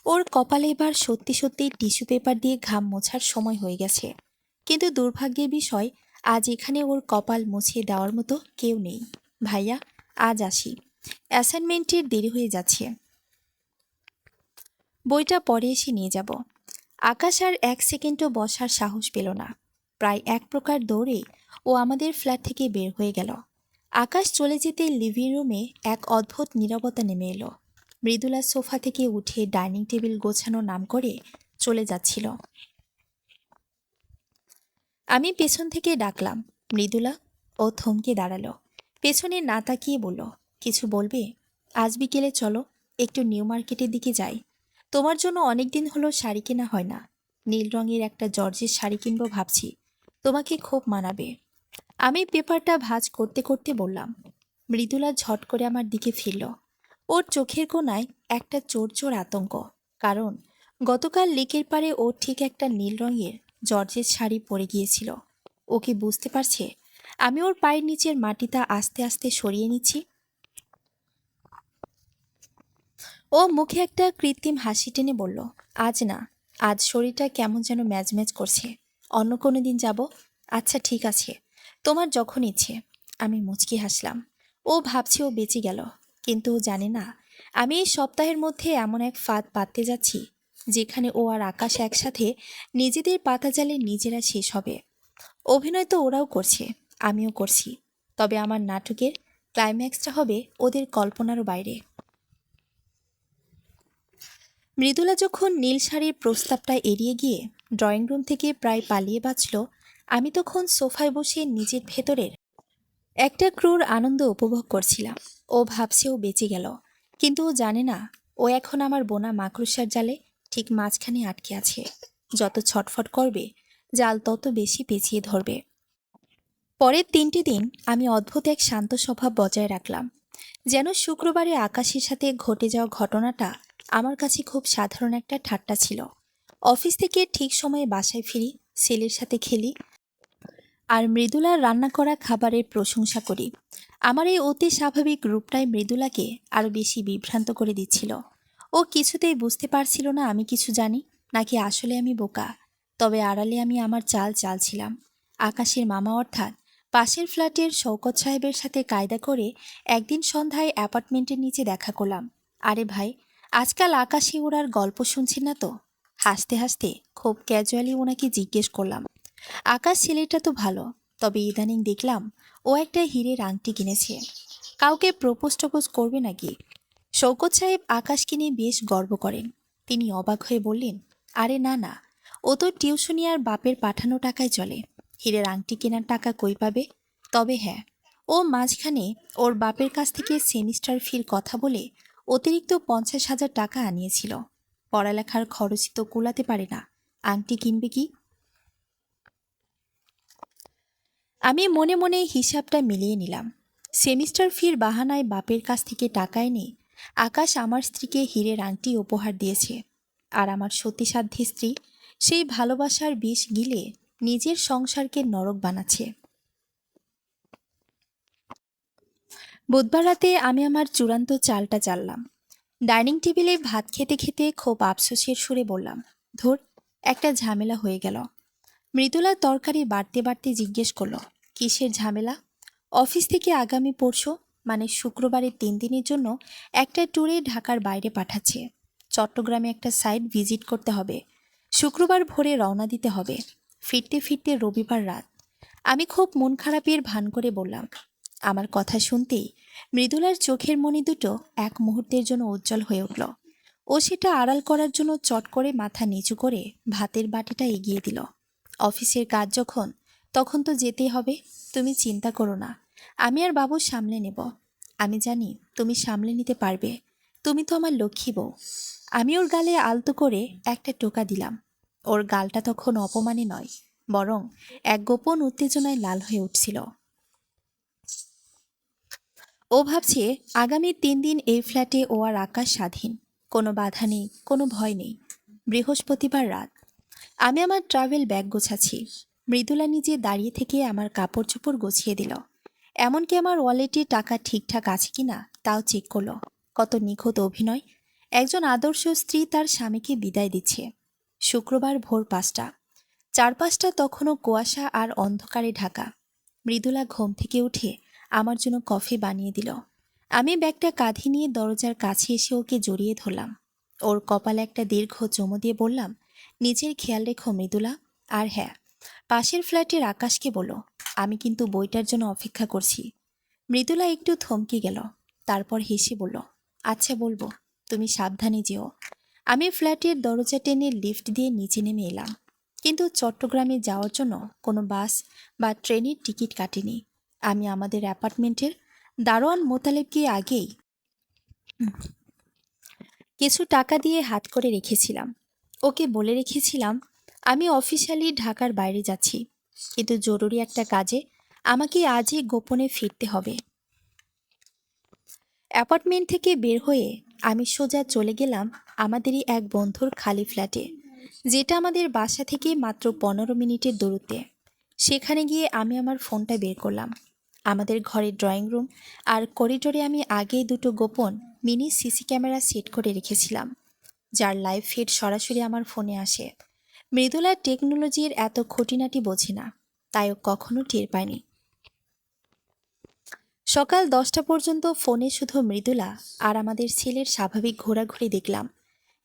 ওর কপালে এবার সত্যি সত্যি টিস্যু পেপার দিয়ে ঘাম মোছার সময় হয়ে গেছে, কিন্তু দুর্ভাগ্যের বিষয় আজ এখানে ওর কপাল মুছিয়ে দেওয়ার মতো কেউ নেই। ভাইয়া, আজ আসি, অ্যাসাইনমেন্টের দেরি হয়ে যাচ্ছে। বইটা পরে এসে নিয়ে যাব। আকাশ আর এক সেকেন্ডও বসার সাহস পেল না। প্রায় এক প্রকার দৌড়ে ও আমাদের ফ্ল্যাট থেকে বের হয়ে গেল। আকাশ চলে যেতে লিভিং রুমে এক অদ্ভুত নীরবতা নেমে এলো। মৃদুলা সোফা থেকে উঠে ডাইনিং টেবিল গোছানোর নাম করে চলে যাচ্ছিল। আমি পেছন থেকে ডাকলাম, মৃদুলা। ও থমকে দাঁড়ালো, পেছনে না তাকিয়ে বলল, কিছু বলবে? আজ বিকেলে চলো, একটু নিউ মার্কেটের দিকে যাই। তোমার জন্য অনেক দিন হলো শাড়ি কেনা হয় না। নীল রঙের একটা জর্জের শাড়ি কিনবো ভাবছি, তোমাকে খুব মানাবে। আমি পেপারটা ভাঁজ করতে করতে বললাম। মৃদুলা ঝট করে আমার দিকে ফিরল। ওর চোখের কোণায় একটা চোর চোর আতঙ্ক, কারণ গতকাল লেকের পাড়ে ও ঠিক একটা নীল রঙের জর্জের শাড়ি পরে গিয়েছিল। ও কি বুঝতে পারছে আমি ওর পায়ের নিচের মাটিটা আস্তে আস্তে সরিয়ে নিচ্ছি? ও মুখে একটা কৃত্রিম হাসি টেনে বলল, আজ না, আজ শরীরটা কেমন যেন ম্যাজম্যাজ করছে। অন্য কোনো দিন যাব। আচ্ছা ঠিক আছে, তোমার যখন ইচ্ছে। আমি মুচকি হাসলাম। ও ভাবছে ও বেঁচে গেল, কিন্তু ও জানে না আমি এই সপ্তাহের মধ্যে এমন এক ফাঁদ পাততে যাচ্ছি যেখানে ও আর আকাশ একসাথে নিজেদের পাতা জালে নিজেরা শেষ হবে। অভিনয় তো ওরাও করছে, আমিও করছি, তবে আমার নাটকের ক্লাইম্যাক্সটা হবে ওদের কল্পনারও বাইরে। মৃদুলা যখন নীল শাড়ির প্রস্তাবটা এড়িয়ে গিয়ে ড্রয়িং রুম থেকে প্রায় পালিয়ে বাঁচল, আমি তখন সোফায় বসে নিজের ভেতরের একটা ক্রূর আনন্দ উপভোগ করছিলাম। ও ভাবছে ও বেঁচে গেল, কিন্তু ও জানে না ও এখন আমার বোনা মাকড়সার জালে ঠিক মাঝখানে আটকে আছে। যত ছটফট করবে জাল তত বেশি পেঁচিয়ে ধরবে। পরের 3টি দিন আমি অদ্ভুত এক শান্ত স্বভাব বজায় রাখলাম, যেন শুক্রবারে আকাশের সাথে ঘটে যাওয়া ঘটনাটা আমার কাছে খুব সাধারণ একটা ঠাট্টা ছিল। অফিস থেকে ঠিক সময়ে বাসায় ফিরি, ছেলের সাথে খেলি, আর মৃদুলার রান্না করা খাবারের প্রশংসা করি। আমার এই অতি স্বাভাবিক রূপটাই মৃদুলাকে আরও বেশি বিভ্রান্ত করে দিচ্ছিল। ও কিছুতেই বুঝতে পারছিল না আমি কিছু জানি নাকি আসলে আমি বোকা। তবে আড়ালে আমি আমার চাল চালছিলাম। আকাশের মামা অর্থাৎ পাশের ফ্ল্যাটের শওকত সাহেবের সাথে কায়দা করে একদিন সন্ধ্যায় অ্যাপার্টমেন্টের নিচে দেখা করলাম। আরে ভাই, আজকাল আকাশে ওরার গল্প শুনছি না তো? হাসতে হাসতে খুব ক্যাজুয়ালি ওনাকে জিজ্ঞেস করলাম, আকাশ ছেলেটা তো ভালো, তবে ইদানিং দেখলাম ও একটা হীরের আংটি কিনেছে। কাউকে প্রপোজ টপোজ করবে নাকি? শওকত সাহেব আকাশকে নিয়ে বেশ গর্ব করেন। তিনি অবাক হয়ে বললেন, আরে না না, ও তো টিউশনি আর বাপের পাঠানো টাকায় চলে। হীরের আংটি কেনার টাকা কই পাবে? তবে হ্যাঁ, ও মাঝখানে ওর বাপের কাছ থেকে সেমিস্টার ফির কথা বলে অতিরিক্ত 50,000 টাকা আনিয়েছিল। পড়ালেখার খরচই তো কুলাতে পারে না, আংটি কিনবে কি? আমি মনে মনে হিসাবটা মিলিয়ে নিলাম। সেমিস্টার ফির বাহানায় বাপের কাছ থেকে টাকা এনে আকাশ আমার স্ত্রীকে হীরের আংটি উপহার দিয়েছে। আর আমার সতীসাধ্যী স্ত্রী সেই ভালোবাসার বিষ গিলে নিজের সংসারকে নরক বানাচ্ছে। বুধবার রাতে আমি আমার চূড়ান্ত চালটা চাললাম। ডাইনিং টেবিলে ভাত খেতে খেতে খুব আফসোসের সুরে বললাম, ধুর, একটা ঝামেলা হয়ে গেল। মৃদুলা তরকারি বাড়তে বাড়তে জিজ্ঞেস করলো, কিসের ঝামেলা? অফিস থেকে আগামী পরশু মানে শুক্রবারের 3 দিনের জন্য একটা ট্যুরে ঢাকার বাইরে পাঠাচ্ছে। চট্টগ্রামে একটা সাইট ভিজিট করতে হবে। শুক্রবার ভোরে রওনা দিতে হবে, ফিরতে ফিরতে রবিবার রাত। আমি খুব মন খারাপের ভান করে বললাম। আমার কথা শুনতেই মৃদুলার চোখের মণি দুটো এক মুহূর্তের জন্য উজ্জ্বল হয়ে উঠল। ও সেটা আড়াল করার জন্য চট করে মাথা নিচু করে ভাতের বাটিটা এগিয়ে দিল। অফিসের কাজ যখন, তখন তো যেতেই হবে। তুমি চিন্তা করো না, আমি আর বাবু সামলে নেব। আমি জানি তুমি সামলে নিতে পারবে। তুমি তো আমার লক্ষ্মী বউ। আমি ওর গালে আলতো করে একটা টোকা দিলাম। ওর গালটা তখন অপমানে নয়, বরং এক গোপন উত্তেজনায় লাল হয়ে উঠছিল। ও ভাবছে আগামী 3 দিন এই ফ্ল্যাটে ও আর আকাশ স্বাধীন। কোনো বাধা নেই, কোনো ভয় নেই। বৃহস্পতিবার রাত, আমি আমার ট্রাভেল ব্যাগ গোছাচ্ছি। মৃদুলা নিজে দাঁড়িয়ে থেকে আমার কাপড় চোপড় গুছিয়ে দিল। এমনকি আমার ওয়ালেটে টাকা ঠিকঠাক আছে কিনা তাও চেক করলো। কত নিখুঁত অভিনয়! একজন আদর্শ স্ত্রী তার স্বামীকে বিদায় দিচ্ছে। শুক্রবার ভোর 5টা। চারপাশটা তখনও কুয়াশা আর অন্ধকারে ঢাকা। মৃদুলা ঘুম থেকে উঠে আমার জন্য কফি বানিয়ে দিল। আমি ব্যাগটা কাঁধে নিয়ে দরজার কাছে এসে ওকে জড়িয়ে ধরলাম। ওর কপালে একটা দীর্ঘ চুমু দিয়ে বললাম, নিজের খেয়াল রেখো মৃদুলা। আর হ্যাঁ, পাশের ফ্ল্যাটের আকাশকে বলো আমি কিন্তু বইটার জন্য অপেক্ষা করছি। মৃদুলা একটু থমকে গেল, তারপর হেসে বলল, আচ্ছা বলবো, তুমি সাবধানে যেও। আমি ফ্ল্যাটের দরজা টেনে লিফট দিয়ে নিচে নেমে এলাম, কিন্তু চট্টগ্রামে যাওয়ার জন্য কোনো বাস বা ট্রেনের টিকিট কাটিনি। আমি আমাদের অ্যাপার্টমেন্টের দারোয়ান মোতালেবকে আগেই কিছু টাকা দিয়ে হাত করে রেখেছিলাম। ওকে বলে রেখেছিলাম আমি অফিসিয়ালি ঢাকার বাইরে যাচ্ছি, কিন্তু জরুরি একটা কাজে আমাকে আজই গোপনে ফিরতে হবে। অ্যাপার্টমেন্ট থেকে বের হয়ে আমি সোজা চলে গেলাম আমাদেরই এক বন্ধুর খালি ফ্ল্যাটে, যেটা আমাদের বাসা থেকে মাত্র 15 মিনিটের দূরত্বে। সেখানে গিয়ে আমি আমার ফোনটা বের করলাম। আমাদের ঘরের ড্রয়িং রুম আর করিডোরে আমি আগেই দুটো গোপন মিনি সিসি ক্যামেরা সেট করে রেখেছিলাম, যার লাইভ ফিড সরাসরি আমার ফোনে আসে। মৃদুলা টেকনোলজির এত খুঁটিনাটি বোঝে না, তাই ও কখনো টের পায়নি। সকাল 10টা পর্যন্ত ফোনে শুধু মৃদুলা আর আমাদের ছেলের স্বাভাবিক ঘোরাঘুরি দেখলাম।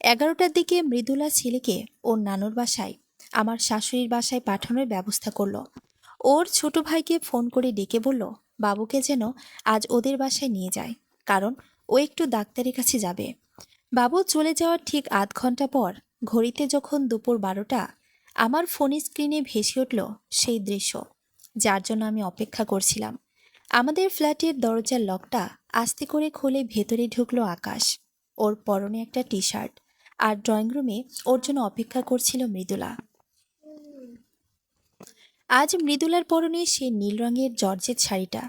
11টার দিকে মৃদুলা ছেলেকে ওর নানুর বাসায়, আমার শাশুড়ির বাসায় পাঠানোর ব্যবস্থা করলো। ওর ছোট ভাইকে ফোন করে ডেকে বলল বাবুকে যেন আজ ওদের বাসায় নিয়ে যায়, কারণ ও একটু ডাক্তারের কাছে যাবে। বাবু চলে যাওয়ার ঠিক আধ ঘন্টা পর ঘড়িতে যখন দুপুর 12টা, আমার ফোনের স্ক্রিনে ভেসে উঠল সেই দৃশ্য যার জন্য আমি অপেক্ষা করছিলাম। আমাদের ফ্ল্যাটের দরজার লকটা আস্তে করে খুলে ভেতরে ঢুকলো আকাশ। ওর পরনে একটা টি শার্ট, আর ড্রয়িং রুমে ওর জন্য অপেক্ষা করছিল মৃদুলা। আজ মৃদুলার পরনে সেই নীল রঙের জর্জেট শাড়িটা,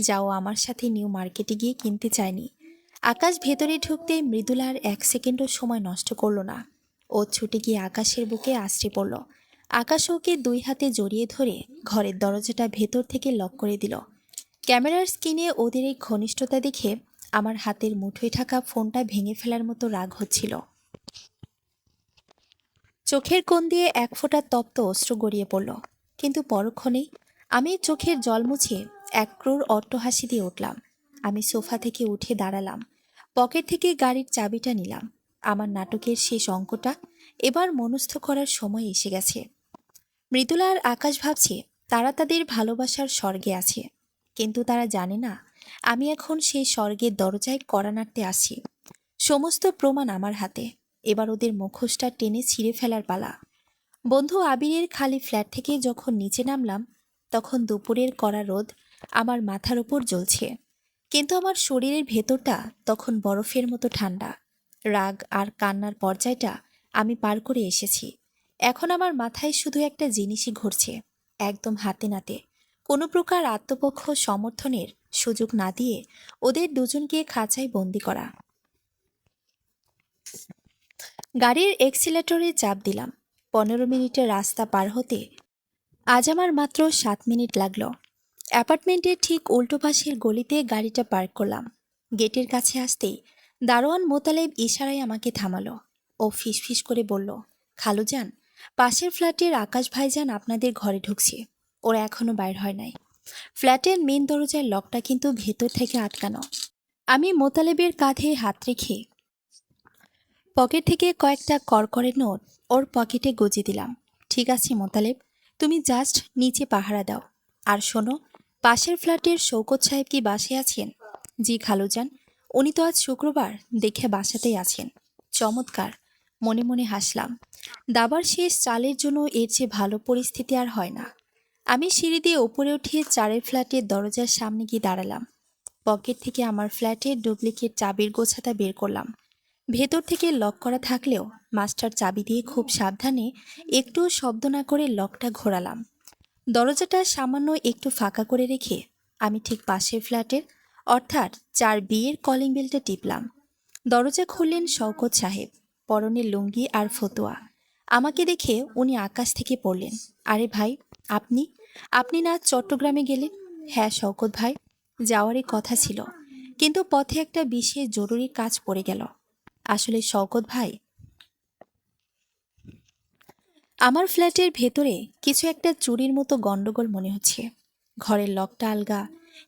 যা ও আমার সাথে নিউ মার্কেটে গিয়ে কিনতে চায়নি। আকাশ ভেতরে ঢুকতে মৃদুলার 1 সেকেন্ডও সময় নষ্ট করলো না। ও ছুটে গিয়ে আকাশের বুকে আছড়ে পড়ল। আকাশ ওকে 2 হাতে জড়িয়ে ধরে ঘরের দরজাটা ভেতর থেকে লক করে দিল। ক্যামেরার স্ক্রিনে ওদের এই ঘনিষ্ঠতা দেখে আমার হাতের মুঠোয় থাকা ফোনটা ভেঙে ফেলার মতো রাগ হচ্ছিল। চোখের কোণ দিয়ে এক ফোঁটা তপ্ত অশ্রু গড়িয়ে পড়ল, কিন্তু পরক্ষণেই আমি চোখের জল মুছে এক ক্রূর অট্টহাসি দিয়ে উঠলাম। আমি সোফা থেকে উঠে দাঁড়ালাম, পকেট থেকে গাড়ির চাবিটা নিলাম। আমার নাটকের শেষ অঙ্কটা এবার মনস্থ করার সময় এসে গেছে। মৃদুলা আর আকাশ ভাবছে তারা তাদের ভালোবাসার স্বর্গে আছে, কিন্তু তারা জানে না আমি এখন সেই স্বর্গের দরজায় কড়া নাড়তে আসি। সমস্ত প্রমাণ আমার হাতে, এবার ওদের মুখোশটা টেনে ছিঁড়ে ফেলার পালা। বন্ধু আবিরের খালি ফ্ল্যাট থেকে যখন নিচে নামলাম, তখন দুপুরের কড়া রোদ আমার মাথার উপর জ্বলছে, কিন্তু আমার শরীরের ভেতরটা তখন বরফের মতো ঠান্ডা। রাগ আর কান্নার পর্যায়টা আমি পার করে এসেছি। এখন আমার মাথায় শুধু একটা জিনিসই ঘুরছে, একদম হাতে নাতে, কোনো প্রকার আত্মপক্ষ সমর্থনের সুযোগ না দিয়ে ওদের দুজনকে খাঁচায় বন্দি করা। গাড়ির এক্সিলেটরে চাপ দিলাম। 15 মিনিটের রাস্তা পার হতে আজ আমার মাত্র 7 মিনিট লাগলো। অ্যাপার্টমেন্টের ঠিক উল্টো পাশের গলিতে গাড়িটা পার্ক করলাম। গেটের কাছে আসতেই দারোয়ান মোতালেব ইশারায় আমাকে থামালো। ও ফিসফিস করে বলল, খালুজান, পাশের ফ্ল্যাটের আকাশ ভাইজান আপনাদের ঘরে ঢুকছে। ওরা এখনো বাইর হয় নাই। ফ্ল্যাটের মেন দরজার লকটা কিন্তু ভেতর থেকে আটকানো। আমি মোতালেবের কাঁধে হাত রেখে পকেট থেকে কয়েকটা করকরে নোট ওর পকেটে গুজে দিলাম। ঠিক আছে মোতালেব, তুমি জাস্ট নিচে পাহারা দাও। আর শোনো, পাশের ফ্ল্যাটের শৌকত সাহেব কি বাসায় আছেন? জি খালুজান, উনি তো আজ শুক্রবার, দেখে বাসাতেই আছেন। চমৎকার, মনে মনে হাসলাম। দাবার শেষ চালের জন্য এর চেয়ে ভালো পরিস্থিতি আর হয় না। আমি সিঁড়ি দিয়ে উপরে উঠিয়ে 4 ফ্ল্যাটের দরজার সামনে গিয়ে দাঁড়ালাম। পকেট থেকে আমার ফ্ল্যাটের ডুপ্লিকেট চাবির গোছাটা বের করলাম। ভেতর থেকে লক করা থাকলেও মাস্টার চাবি দিয়ে খুব সাবধানে একটু শব্দ না করে লকটা ঘোরালাম। দরজাটা সামান্য একটু ফাঁকা করে রেখে আমি ঠিক পাশের ফ্ল্যাটের অর্থাৎ 4B-এর কলিং বেলটা টিপলাম। দরজা খুললেন শওকত সাহেব, পরনে লুঙ্গি আর ফতুয়া। আমাকে দেখে উনি আকাশ থেকে পড়লেন। আরে ভাই, আপনি আপনি না চট্টগ্রামে গেলেন? হ্যাঁ শওকত ভাই, যাওয়ারই কথা ছিল, কিন্তু পথে একটা বিশেষ জরুরি কাজ পড়ে গেল। আসলে শওকত ভাই, আমার ফ্ল্যাটের ভেতরে কিছু একটা চুরির মতো গন্ডগোল মনে হচ্ছে। ঘরের লকটা আলগা,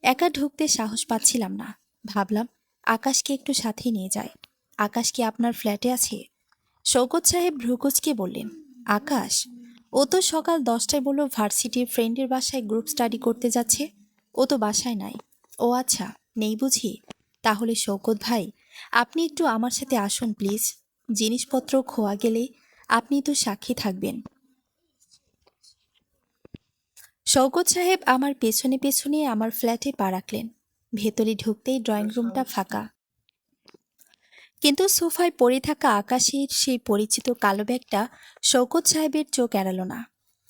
একা ঢুকতে সাহস পাচ্ছিলাম না। ভাবলাম আকাশকে একটু সাথে নিয়ে যায়। আকাশ কি আপনার ফ্ল্যাটে আছে? শওকত সাহেব ভ্রুকুচকে বললেন, আকাশ? ও তো সকাল 10টায় বলল ভার্সিটির ফ্রেন্ডের বাসায় গ্রুপ স্টাডি করতে যাচ্ছে। ও তো বাসায় নাই। ও আচ্ছা, নেই বুঝি? তাহলে শওকত ভাই, আপনি একটু আমার সাথে আসুন প্লিজ। জিনিসপত্র খোয়া গেলে আপনি তো সাক্ষী থাকবেন। শওকত সাহেব আমার পেছনে পেছনে আমার ফ্ল্যাটে পা রাখলেন। ভেতরে ঢুকতেই ড্রয়িং রুমটা ফাঁকা, কিন্তু সোফায় পড়ে থাকা আকাশের সেই পরিচিত কালো ব্যাগটা শওকত সাহেবের চোখ এড়াল না।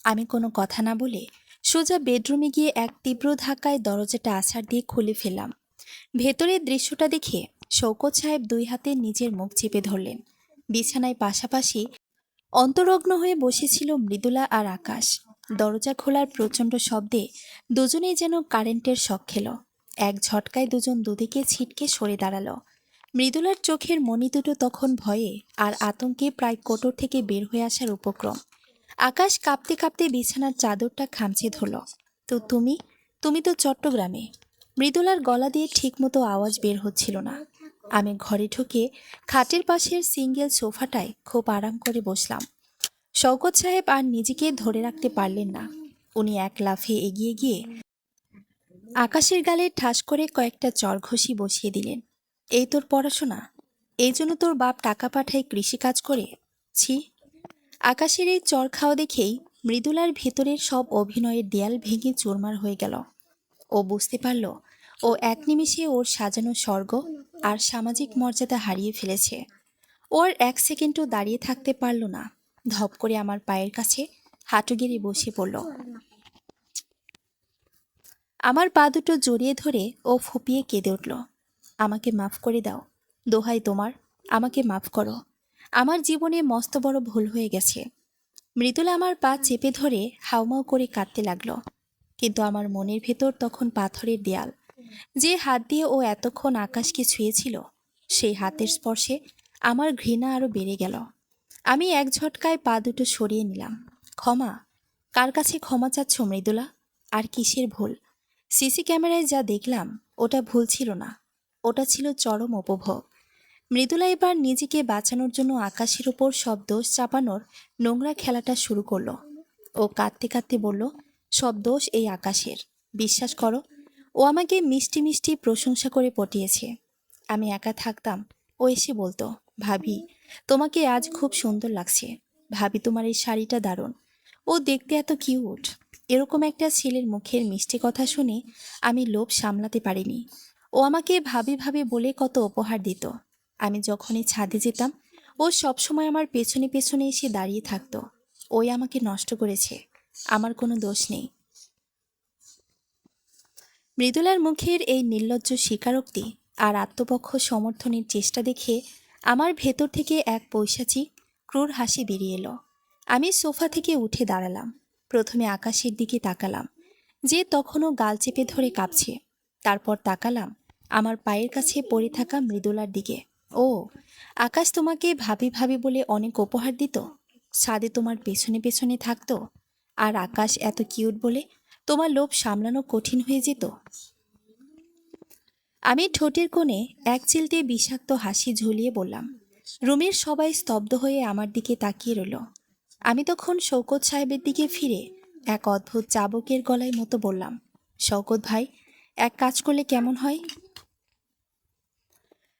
আমি কোনো কথা না বলে সোজা বেডরুমে গিয়ে এক তীব্র ধাক্কায় দরজাটা আছাড় দিয়ে খুলে ফেললাম। ভেতরের দৃশ্যটা দেখে শওকত সাহেব 2 হাতে নিজের মুখ চেপে ধরলেন। বিছানায় পাশাপাশি অন্তরগ্ন হয়ে বসেছিল মৃদুলা আর আকাশ। দরজা খোলার প্রচণ্ড শব্দে দুজনেই যেন কারেন্টের শক খেল। এক ঝটকায় দুজন দুদিকে ছিটকে সরে দাঁড়ালো। মৃদুলার চোখের মণি দুটো তখন ভয়ে আর আতঙ্কে প্রায় কোটর থেকে বের হয়ে আসার উপক্রম। আকাশ কাঁপতে কাঁপতে বিছানার চাদরটা খামচে ধরল। তো তুমি তুমি তো চট্টগ্রামে। মৃদুলার গলা দিয়ে ঠিকমতো আওয়াজ বের হচ্ছিল না। আমি ঘরে ঢুকে খাটের পাশের সিঙ্গেল সোফাটায় খুব আরাম করে বসলাম। শওকত সাহেব আর নিজেকে ধরে রাখতে পারলেন না। উনি এক লাফে এগিয়ে গিয়ে আকাশের গালে ঠাস করে কয়েকটা চর ঘষি বসিয়ে দিলেন। এই তোর পড়াশোনা? এই জন্য তোর বাপ টাকা পাঠায় কৃষিকাজ করে? ছি! আকাশের এই চর খাওয়া দেখেই মৃদুলার ভেতরের সব অভিনয়ের দেয়াল ভেঙে চুরমার হয়ে গেল। ও বুঝতে পারল ও এক নিমিষে ওর সাজানো স্বর্গ আর সামাজিক মর্যাদা হারিয়ে ফেলেছে। ওর 1 সেকেন্ডও দাঁড়িয়ে থাকতে পারল না। ধপ করে আমার পায়ের কাছে হাঁটু গেড়ে বসে পড়ল। আমার পা দুটো জড়িয়ে ধরে ও ফুপিয়ে কেঁদে উঠল। আমাকে মাফ করে দাও, দোহাই তোমার, আমাকে মাফ করো। আমার জীবনে মস্ত বড় ভুল হয়ে গেছে। মৃদুলা আমার পা চেপে ধরে হাউমাউ করে কাঁদতে লাগলো। কিন্তু আমার মনের ভেতর তখন পাথরের দেয়াল। যে হাত দিয়ে ও এতক্ষণ আকাশকে ছুঁয়েছিল, সেই হাতের স্পর্শে আমার ঘৃণা আরো বেড়ে গেল। আমি এক ঝটকায় পা দুটো সরিয়ে নিলাম। ক্ষমা? কার কাছে ক্ষমা চাচ্ছ মৃদুলা? আর কিসের ভুল? সিসি ক্যামেরায় যা দেখলাম ওটা ভুল ছিল না, ওটা ছিল চরম উপভোগ। মৃদুলা এবার নিজেকে বাঁচানোর জন্য আকাশের ওপর সব দোষ চাপানোর নোংরা খেলাটা শুরু করলো। ও কাঁদতে কাঁদতে বলল, সব দোষ এই আকাশের। বিশ্বাস করো, ও আমাকে মিষ্টি মিষ্টি প্রশংসা করে পটিয়েছে। আমি একা থাকতাম, ও এসে বলতো, ভাবি তোমাকে আজ খুব সুন্দর লাগছে, ভাবি তোমার এই শাড়িটা দারুণ। ও দেখতে এত কিউট। এরকম একটা ছেলের মুখের মিষ্টি কথা শুনে আমি লোভ সামলাতে পারিনি। ও আমাকে ভাবি ভাবি বলে কত উপহার দিত। আমি যখনই ছাদে যেতাম ও সবসময় আমার পেছনে পেছনে এসে দাঁড়িয়ে থাকতো। ওই আমাকে নষ্ট করেছে, আমার কোনো দোষ নেই। মৃদুলার মুখের এই নির্লজ্জ স্বীকারোক্তি আর আত্মপক্ষ সমর্থনের চেষ্টা দেখে আমার ভেতর থেকে এক পৈশাচিক ক্রূর হাসি বেরিয়ে এলো। আমি সোফা থেকে উঠে দাঁড়ালাম। প্রথমে আকাশের দিকে তাকালাম, যে তখনও গাল চেপে ধরে কাঁপছে। তারপর তাকালাম আমার পায়ের কাছে পড়ে থাকা মৃদুলার দিকে। ও, আকাশ তোমাকে ভাবি ভাবি বলে অনেক উপহার দিত, ছাদে তোমার পেছনে পেছনে থাকতো, আর আকাশ এত কিউট বলে তোমার লোভ সামলানো কঠিন হয়ে যেত। আমি ঠোঁটের কোণে এক চিলতে বিষাক্ত হাসি ঝুলিয়ে বললাম। রুমের সবাই স্তব্ধ হয়ে আমার দিকে তাকিয়ে রইল। আমি তখন শওকত সাহেবের দিকে ফিরে এক অদ্ভুত চাবুকের গলায় মতো বললাম, শওকত ভাই, এক কাজ করলে কেমন হয়?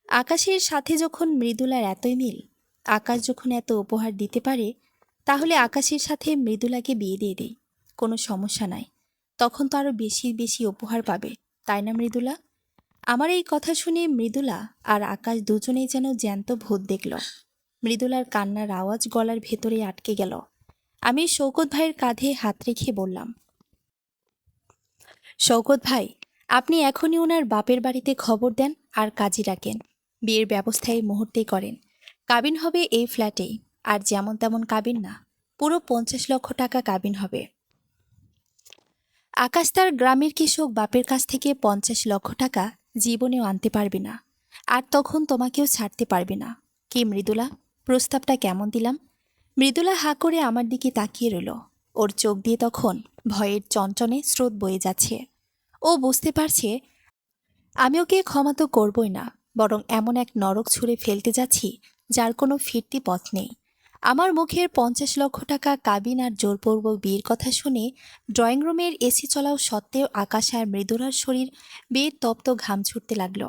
আকাশের সাথে যখন মৃদুলার এতই মিল, আকাশ যখন এত উপহার দিতে পারে, তাহলে আকাশের সাথে মৃদুলাকে বিয়ে দিয়ে দেই। কোনো সমস্যা নাই। তখন তো আরও বেশি বেশি উপহার পাবে, তাই না মৃদুলা? আমার এই কথা শুনে মৃদুলা আর আকাশ দুজনেই যেন জ্যান্ত ভূত দেখল। মৃদুলার কান্নার আওয়াজ গলার ভেতরে আটকে গেল। আমি শওকত ভাইয়ের কাঁধে হাত রেখে বললাম, শওকত ভাই, আপনি এখনই ওনার বাপের বাড়িতে খবর দেন আর কাজী রাখেন। বিয়ের ব্যবস্থা এই মুহূর্তেই করেন। কাবিন হবে এই ফ্ল্যাটেই, আর যেমন তেমন কাবিন না, পুরো 50 লক্ষ টাকা কাবিন হবে। আকাশ তার গ্রামের কৃষক বাপের কাছ থেকে 50 লক্ষ টাকা জীবনেও আনতে পারবে না, আর তখন তোমাকেও ছাড়তে পারবে না। কি মৃদুলা, প্রস্তাবটা কেমন দিলাম? মৃদুলা হাঁ করে আমার দিকে তাকিয়ে রইল। ওর চোখ দিয়ে তখন ভয়ের চঞ্চনে স্রোত বয়ে যাচ্ছে। ও বুঝতে পারছে আমি ওকে ক্ষমা তো করবই না, বরং এমন এক নরক ছুঁড়ে ফেলতে যাচ্ছি যার কোনো ফিরতি পথ নেই। আমার মুখের 50 লক্ষ টাকা কাবিন আর জোরপূর্বক বিয়ের কথা শুনে ড্রয়িং রুমের এসি চলাও সত্ত্বেও আকাশ আর মৃদুলার শরীর বেয়ে তপ্ত ঘাম ছুটতে লাগল।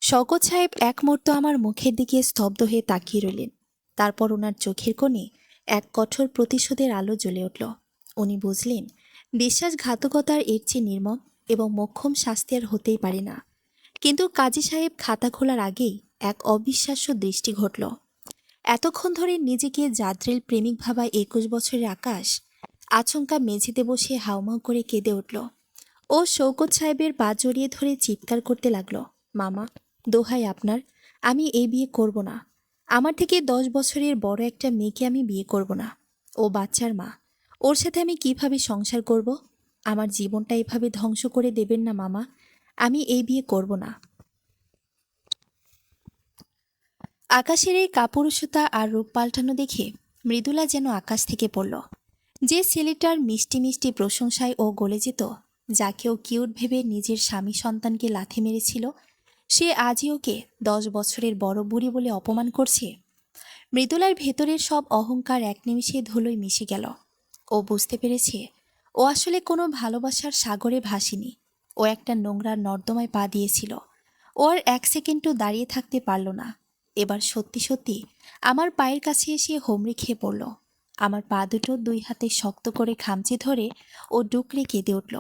শওকত সাহেব এক মুহূর্ত আমার মুখের দিকে স্তব্ধ হয়ে তাকিয়ে রইলেন। তারপর ওনার চোখের কোণে এক কঠোর প্রতিশোধের আলো জ্বলে উঠল। উনি বুঝলেন বিশ্বাসঘাতকতার এর চেয়ে নির্মম এবং মোক্ষম শাস্তি আর হতেই পারে না। কিন্তু কাজী সাহেব খাতা খোলার আগেই এক অবিশ্বাস্য দৃষ্টি ঘটল। এতক্ষণ ধরে নিজেকে জাদ্রেল প্রেমিক ভাবা 21 বছরের আকাশ আচমকা মেঝেতে বসে হাউমাউ করে কেঁদে উঠল। ও শওকত সাহেবের পা জড়িয়ে ধরে চিৎকার করতে লাগল, মামা, দোহাই আপনার, আমি এই বিয়ে করব না। আমার থেকে 10 বছরের বড় একটা মেয়েকে আমি বিয়ে করব না। ও বাচ্চার মা, ওর সাথে আমি কিভাবে সংসার করব? আমার জীবনটা এভাবে ধ্বংস করে দেবেন না মামা, আমি এই বিয়ে করব না। আকাশের এই কাপুরুষতা আর রূপ পাল্টানো দেখে মৃদুলা যেন আকাশ থেকে পড়ল। যে ছেলেটার মিষ্টি মিষ্টি প্রশংসায় ও গলে যেত, যাকে ও কিউট ভেবে নিজের স্বামী সন্তানকে লাথি মেরেছিল, সে আজই ওকে 10 বছরের বড় বুড়ি বলে অপমান করছে। মৃদুলার ভেতরের সব অহংকার এক নিমিষে ধুলোয় মিশে গেল। ও বুঝতে পেরেছে ও আসলে কোনো ভালোবাসার সাগরে ভাসেনি, ও একটা নোংরা নর্দমায় পা দিয়েছিল। ও আর এক সেকেন্ডও দাঁড়িয়ে থাকতে পারল না। এবার সত্যি সত্যি আমার পায়ের কাছে এসে হোমড়ি খেয়ে পড়ল। আমার পা দুটো 2 হাতে শক্ত করে খামচে ধরে ও ডুকরে কেঁদে উঠল,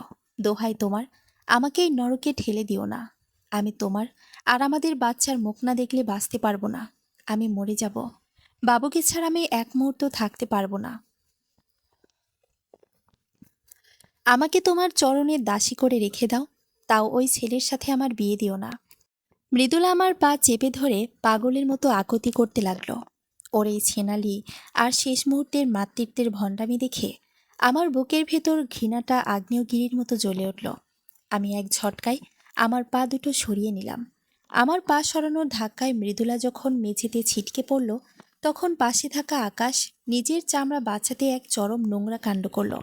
দোহাই তোমার, আমাকে এই নরকে ঠেলে দিও না। আমি তোমার আর আমাদের বাচ্চার মুখ না দেখলে বাঁচতে পারবো না। আমি মরে যাব। বাবুকে ছাড়া আমি এক মুহূর্ত থাকতে পারবো না। আমাকে তোমার চরণের দাসী করে রেখে দাও, তাও ওই ছেলের সাথে আমার বিয়ে দিও না। মৃদুলা আমার পা চেপে ধরে পাগলের মতো আকুতি করতে লাগলো। ওর এই ছেনালি আর শেষ মুহূর্তের মাতৃত্বের ভণ্ডামি দেখে আমার বুকের ভেতর ঘৃণাটা আগ্নেয়গিরির মতো জ্বলে উঠল। আমি এক ঝটকায় আমার পা দুটো সরিয়ে নিলাম। আমার পা সরানোর ধাক্কায় মৃদুলা যখন মেঝেতে ছিটকে পড়ল, তখন পাশে থাকা আকাশ নিজের চামড়া বাঁচাতে এক চরম নোংরা কাণ্ড করল।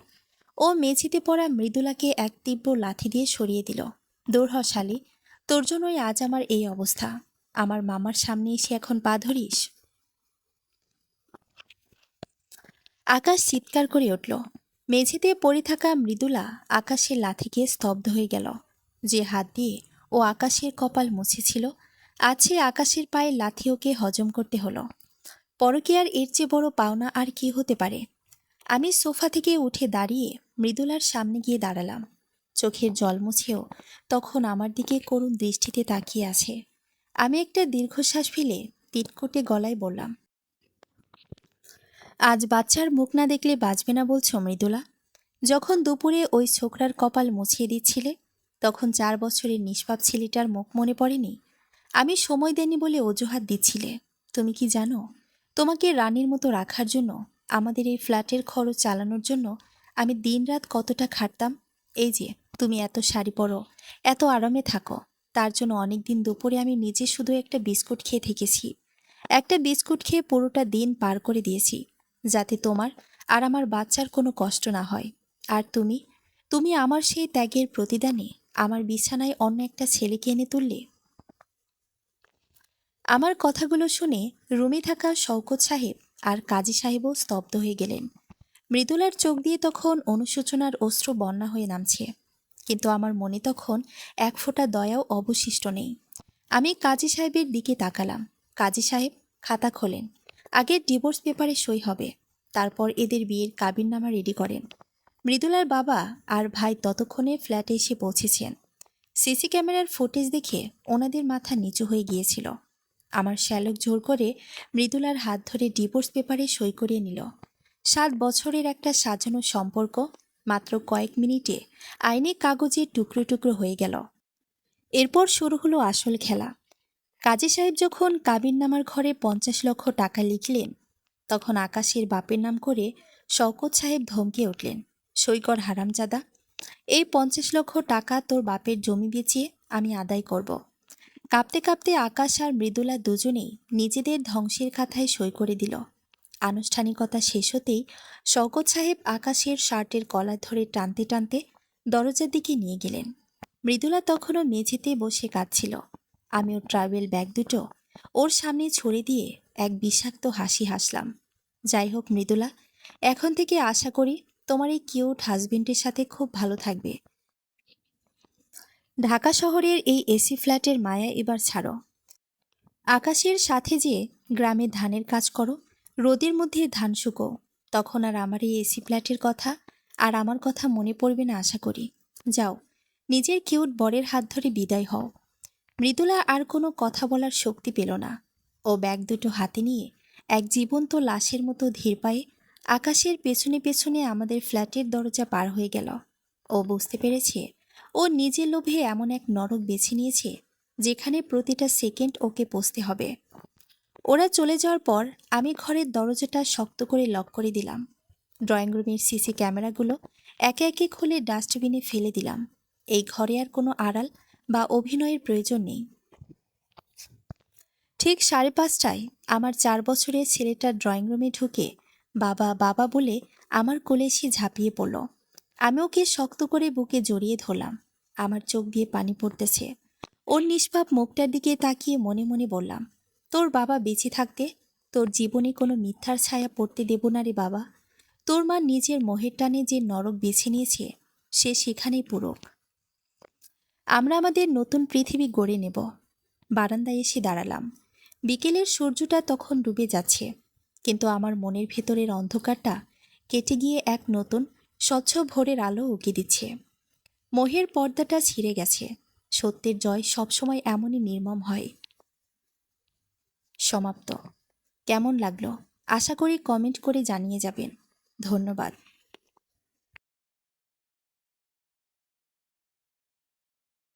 ও মেঝেতে পড়া মৃদুলাকে এক তীব্র লাথি দিয়ে সরিয়ে দিল। দূর হ শালি, তোর জন্যই আজ আমার এই অবস্থা। আমার মামার সামনে এসে এখন পা ধরিস? আকাশ চিৎকার করে উঠল। মেঝেতে পড়ে থাকা মৃদুলা আকাশের লাথিকে স্তব্ধ হয়ে গেল। যে হাত দিয়ে ও আকাশের কপাল মুছেছিল, আজ সে আকাশের পায়ে লাথি ওকে হজম করতে হলো। পরকীয়ার এর চেয়ে বড় পাওনা আর কি হতে পারে? আমি সোফা থেকে উঠে দাঁড়িয়ে মৃদুলার সামনে গিয়ে দাঁড়ালাম। চোখের জল মুছেও তখন আমার দিকে করুণ দৃষ্টিতে তাকিয়ে আছে। আমি একটা দীর্ঘশ্বাস ফেলে পিটকুটে গলায় বললাম, আজ বাচ্চার মুখ না দেখলে বাঁচবে না বলছো মৃদুলা? যখন দুপুরে ওই ছোকরার কপাল মুছিয়ে দিচ্ছিলে, তখন 4 বছরের নিষ্পাপ ছেলেটার মুখ মনে পড়েনি? আমি সময় দেনি বলে অজুহাত দিচ্ছিলে। তুমি কি জানো, তোমাকে রানীর মতো রাখার জন্য, আমাদের এই ফ্ল্যাটের খরচ চালানোর জন্য আমি দিনরাত কতটা খাটতাম? এই যে তুমি এত শাড়ি পরো, এত আরামে থাকো, তার জন্য অনেকদিন দুপুরে আমি নিজে শুধু একটা বিস্কুট খেয়ে থেকেছি। একটা বিস্কুট খেয়ে পুরোটা দিন পার করে দিয়েছি, যাতে তোমার আর আমার বাচ্চার কোনো কষ্ট না হয়। আর তুমি তুমি আমার সেই ত্যাগের প্রতিদানে আমার বিছানায় অন্য একটা ছেলেকে এনে তুললে। আমার কথাগুলো শুনে রুমে থাকা শওকত সাহেব আর কাজী সাহেবও স্তব্ধ হয়ে গেলেন। মৃদুলার চোখ দিয়ে তখন অনুশোচনার অশ্রু বন্যা হয়ে নামছে, কিন্তু আমার মনে তখন এক ফোঁটা দয়াও অবশিষ্ট নেই। আমি কাজী সাহেবের দিকে তাকালাম। কাজী সাহেব, খাতা খোলেন। আগে ডিভোর্স পেপারে সই হবে, তারপর এদের বিয়ের কাবিননামা রেডি করেন। মৃদুলার বাবা আর ভাই ততক্ষণে ফ্ল্যাটে এসে পৌঁছেছেন। সিসি ক্যামেরার ফুটেজ দেখে ওনাদের মাথা নিচু হয়ে গিয়েছিল। আমার শ্যালক জোর করে মৃদুলার হাত ধরে ডিভোর্স পেপারে সই করিয়ে নিল। 7 বছরের একটা সাজানো সম্পর্ক মাত্র কয়েক মিনিটে আইনি কাগজে টুকরো টুকরো হয়ে গেল। এরপর শুরু হলো আসল খেলা। কাজী সাহেব যখন কাবিননামার ঘরে 50 লক্ষ টাকা লিখলেন, তখন আকাশের বাপের নাম করে শওকত সাহেব ধমকে উঠলেন, সই কর হারামজাদা। এই 50 লক্ষ টাকা তোর বাপের জমি বেচিয়ে আমি আদায় করব। কাঁপতে কাঁপতে আকাশ আর মৃদুলা দুজনেই নিজেদের ধ্বংসের খাতায় সই করে দিল। আনুষ্ঠানিকতা শেষ হতেই শওকত সাহেব আকাশের শার্টের কলার ধরে টানতে টানতে দরজার দিকে নিয়ে গেলেন। মৃদুলা তখনও মেঝেতে বসে কাঁদছিল। আমি ওর ট্রাভেল ব্যাগ দুটো ওর সামনে ছড়ে দিয়ে এক বিষাক্ত হাসি হাসলাম। যাই হোক মৃদুলা, এখন থেকে আশা করি তোমার এই কিউট হাজবেন্ডের সাথে খুব ভালো থাকবে। ঢাকা শহরের এই এসি ফ্ল্যাটের মায়া এবার ছাড়ো। আকাশের সাথে যে গ্রামে ধানের কাজ করো, রোদের মধ্যে ধান শুকো, তখন আর আমার এই এসি ফ্ল্যাটের কথা আর আমার কথা মনে পড়বে না আশা করি। যাও, নিজের কিউট বরের হাত ধরে বিদায় হও। মৃদুলা আর কোনো কথা বলার শক্তি পেল না। ও ব্যাগ দুটো হাতে নিয়ে এক জীবন্ত লাশের মতো ধীর পায়ে আকাশের পেছনে পেছনে আমাদের ফ্ল্যাটের দরজা পার হয়ে গেল। ও বুঝতে পেরেছে ও নিজের লোভে এমন এক নরক বেছে নিয়েছে যেখানে প্রতিটা সেকেন্ড ওকে পৌঁছতে হবে। ওরা চলে যাওয়ার পর আমি ঘরের দরজাটা শক্ত করে লক করে দিলাম। ড্রয়িং রুমের সিসি ক্যামেরাগুলো একে একে খুলে ডাস্টবিনে ফেলে দিলাম। এই ঘরে আর কোনো আড়াল বা অভিনয়ের প্রয়োজন নেই। ঠিক 5:30টায় আমার 4 বছরের ছেলেটা ড্রয়িং রুমে ঢুকে বাবা বাবা বলে আমার কোলে এসে ঝাঁপিয়ে পড়ল। আমি ওকে শক্ত করে বুকে জড়িয়ে ধরলাম। আমার চোখ দিয়ে পানি পড়তেছে। ওর নিষ্পাপ মুখটার দিকে তাকিয়ে মনে মনে বললাম, তোর বাবা বেঁচে থাকতে তোর জীবনে কোনো মিথ্যার ছায়া পড়তে দেব না রে বাবা। তোর মা নিজের মোহের টানে যে নরক বেছে নিয়েছে সে সেখানেই পুরো। আমরা আমাদের নতুন পৃথিবী গড়ে নেব। বারান্দায় এসে দাঁড়ালাম। বিকেলের সূর্যটা তখন ডুবে যাচ্ছে, কিন্তু আমার মনের ভেতরের অন্ধকারটা কেটে গিয়ে এক নতুন স্বচ্ছ ভোরের আলো উকি দিচ্ছে। মোহের পর্দাটা ছিঁড়ে গেছে। সত্যের জয় সবসময় এমনই নির্মম হয়। সমাপ্ত। কেমন লাগলো আশা করি কমেন্ট করে জানিয়ে যাবেন। ধন্যবাদ।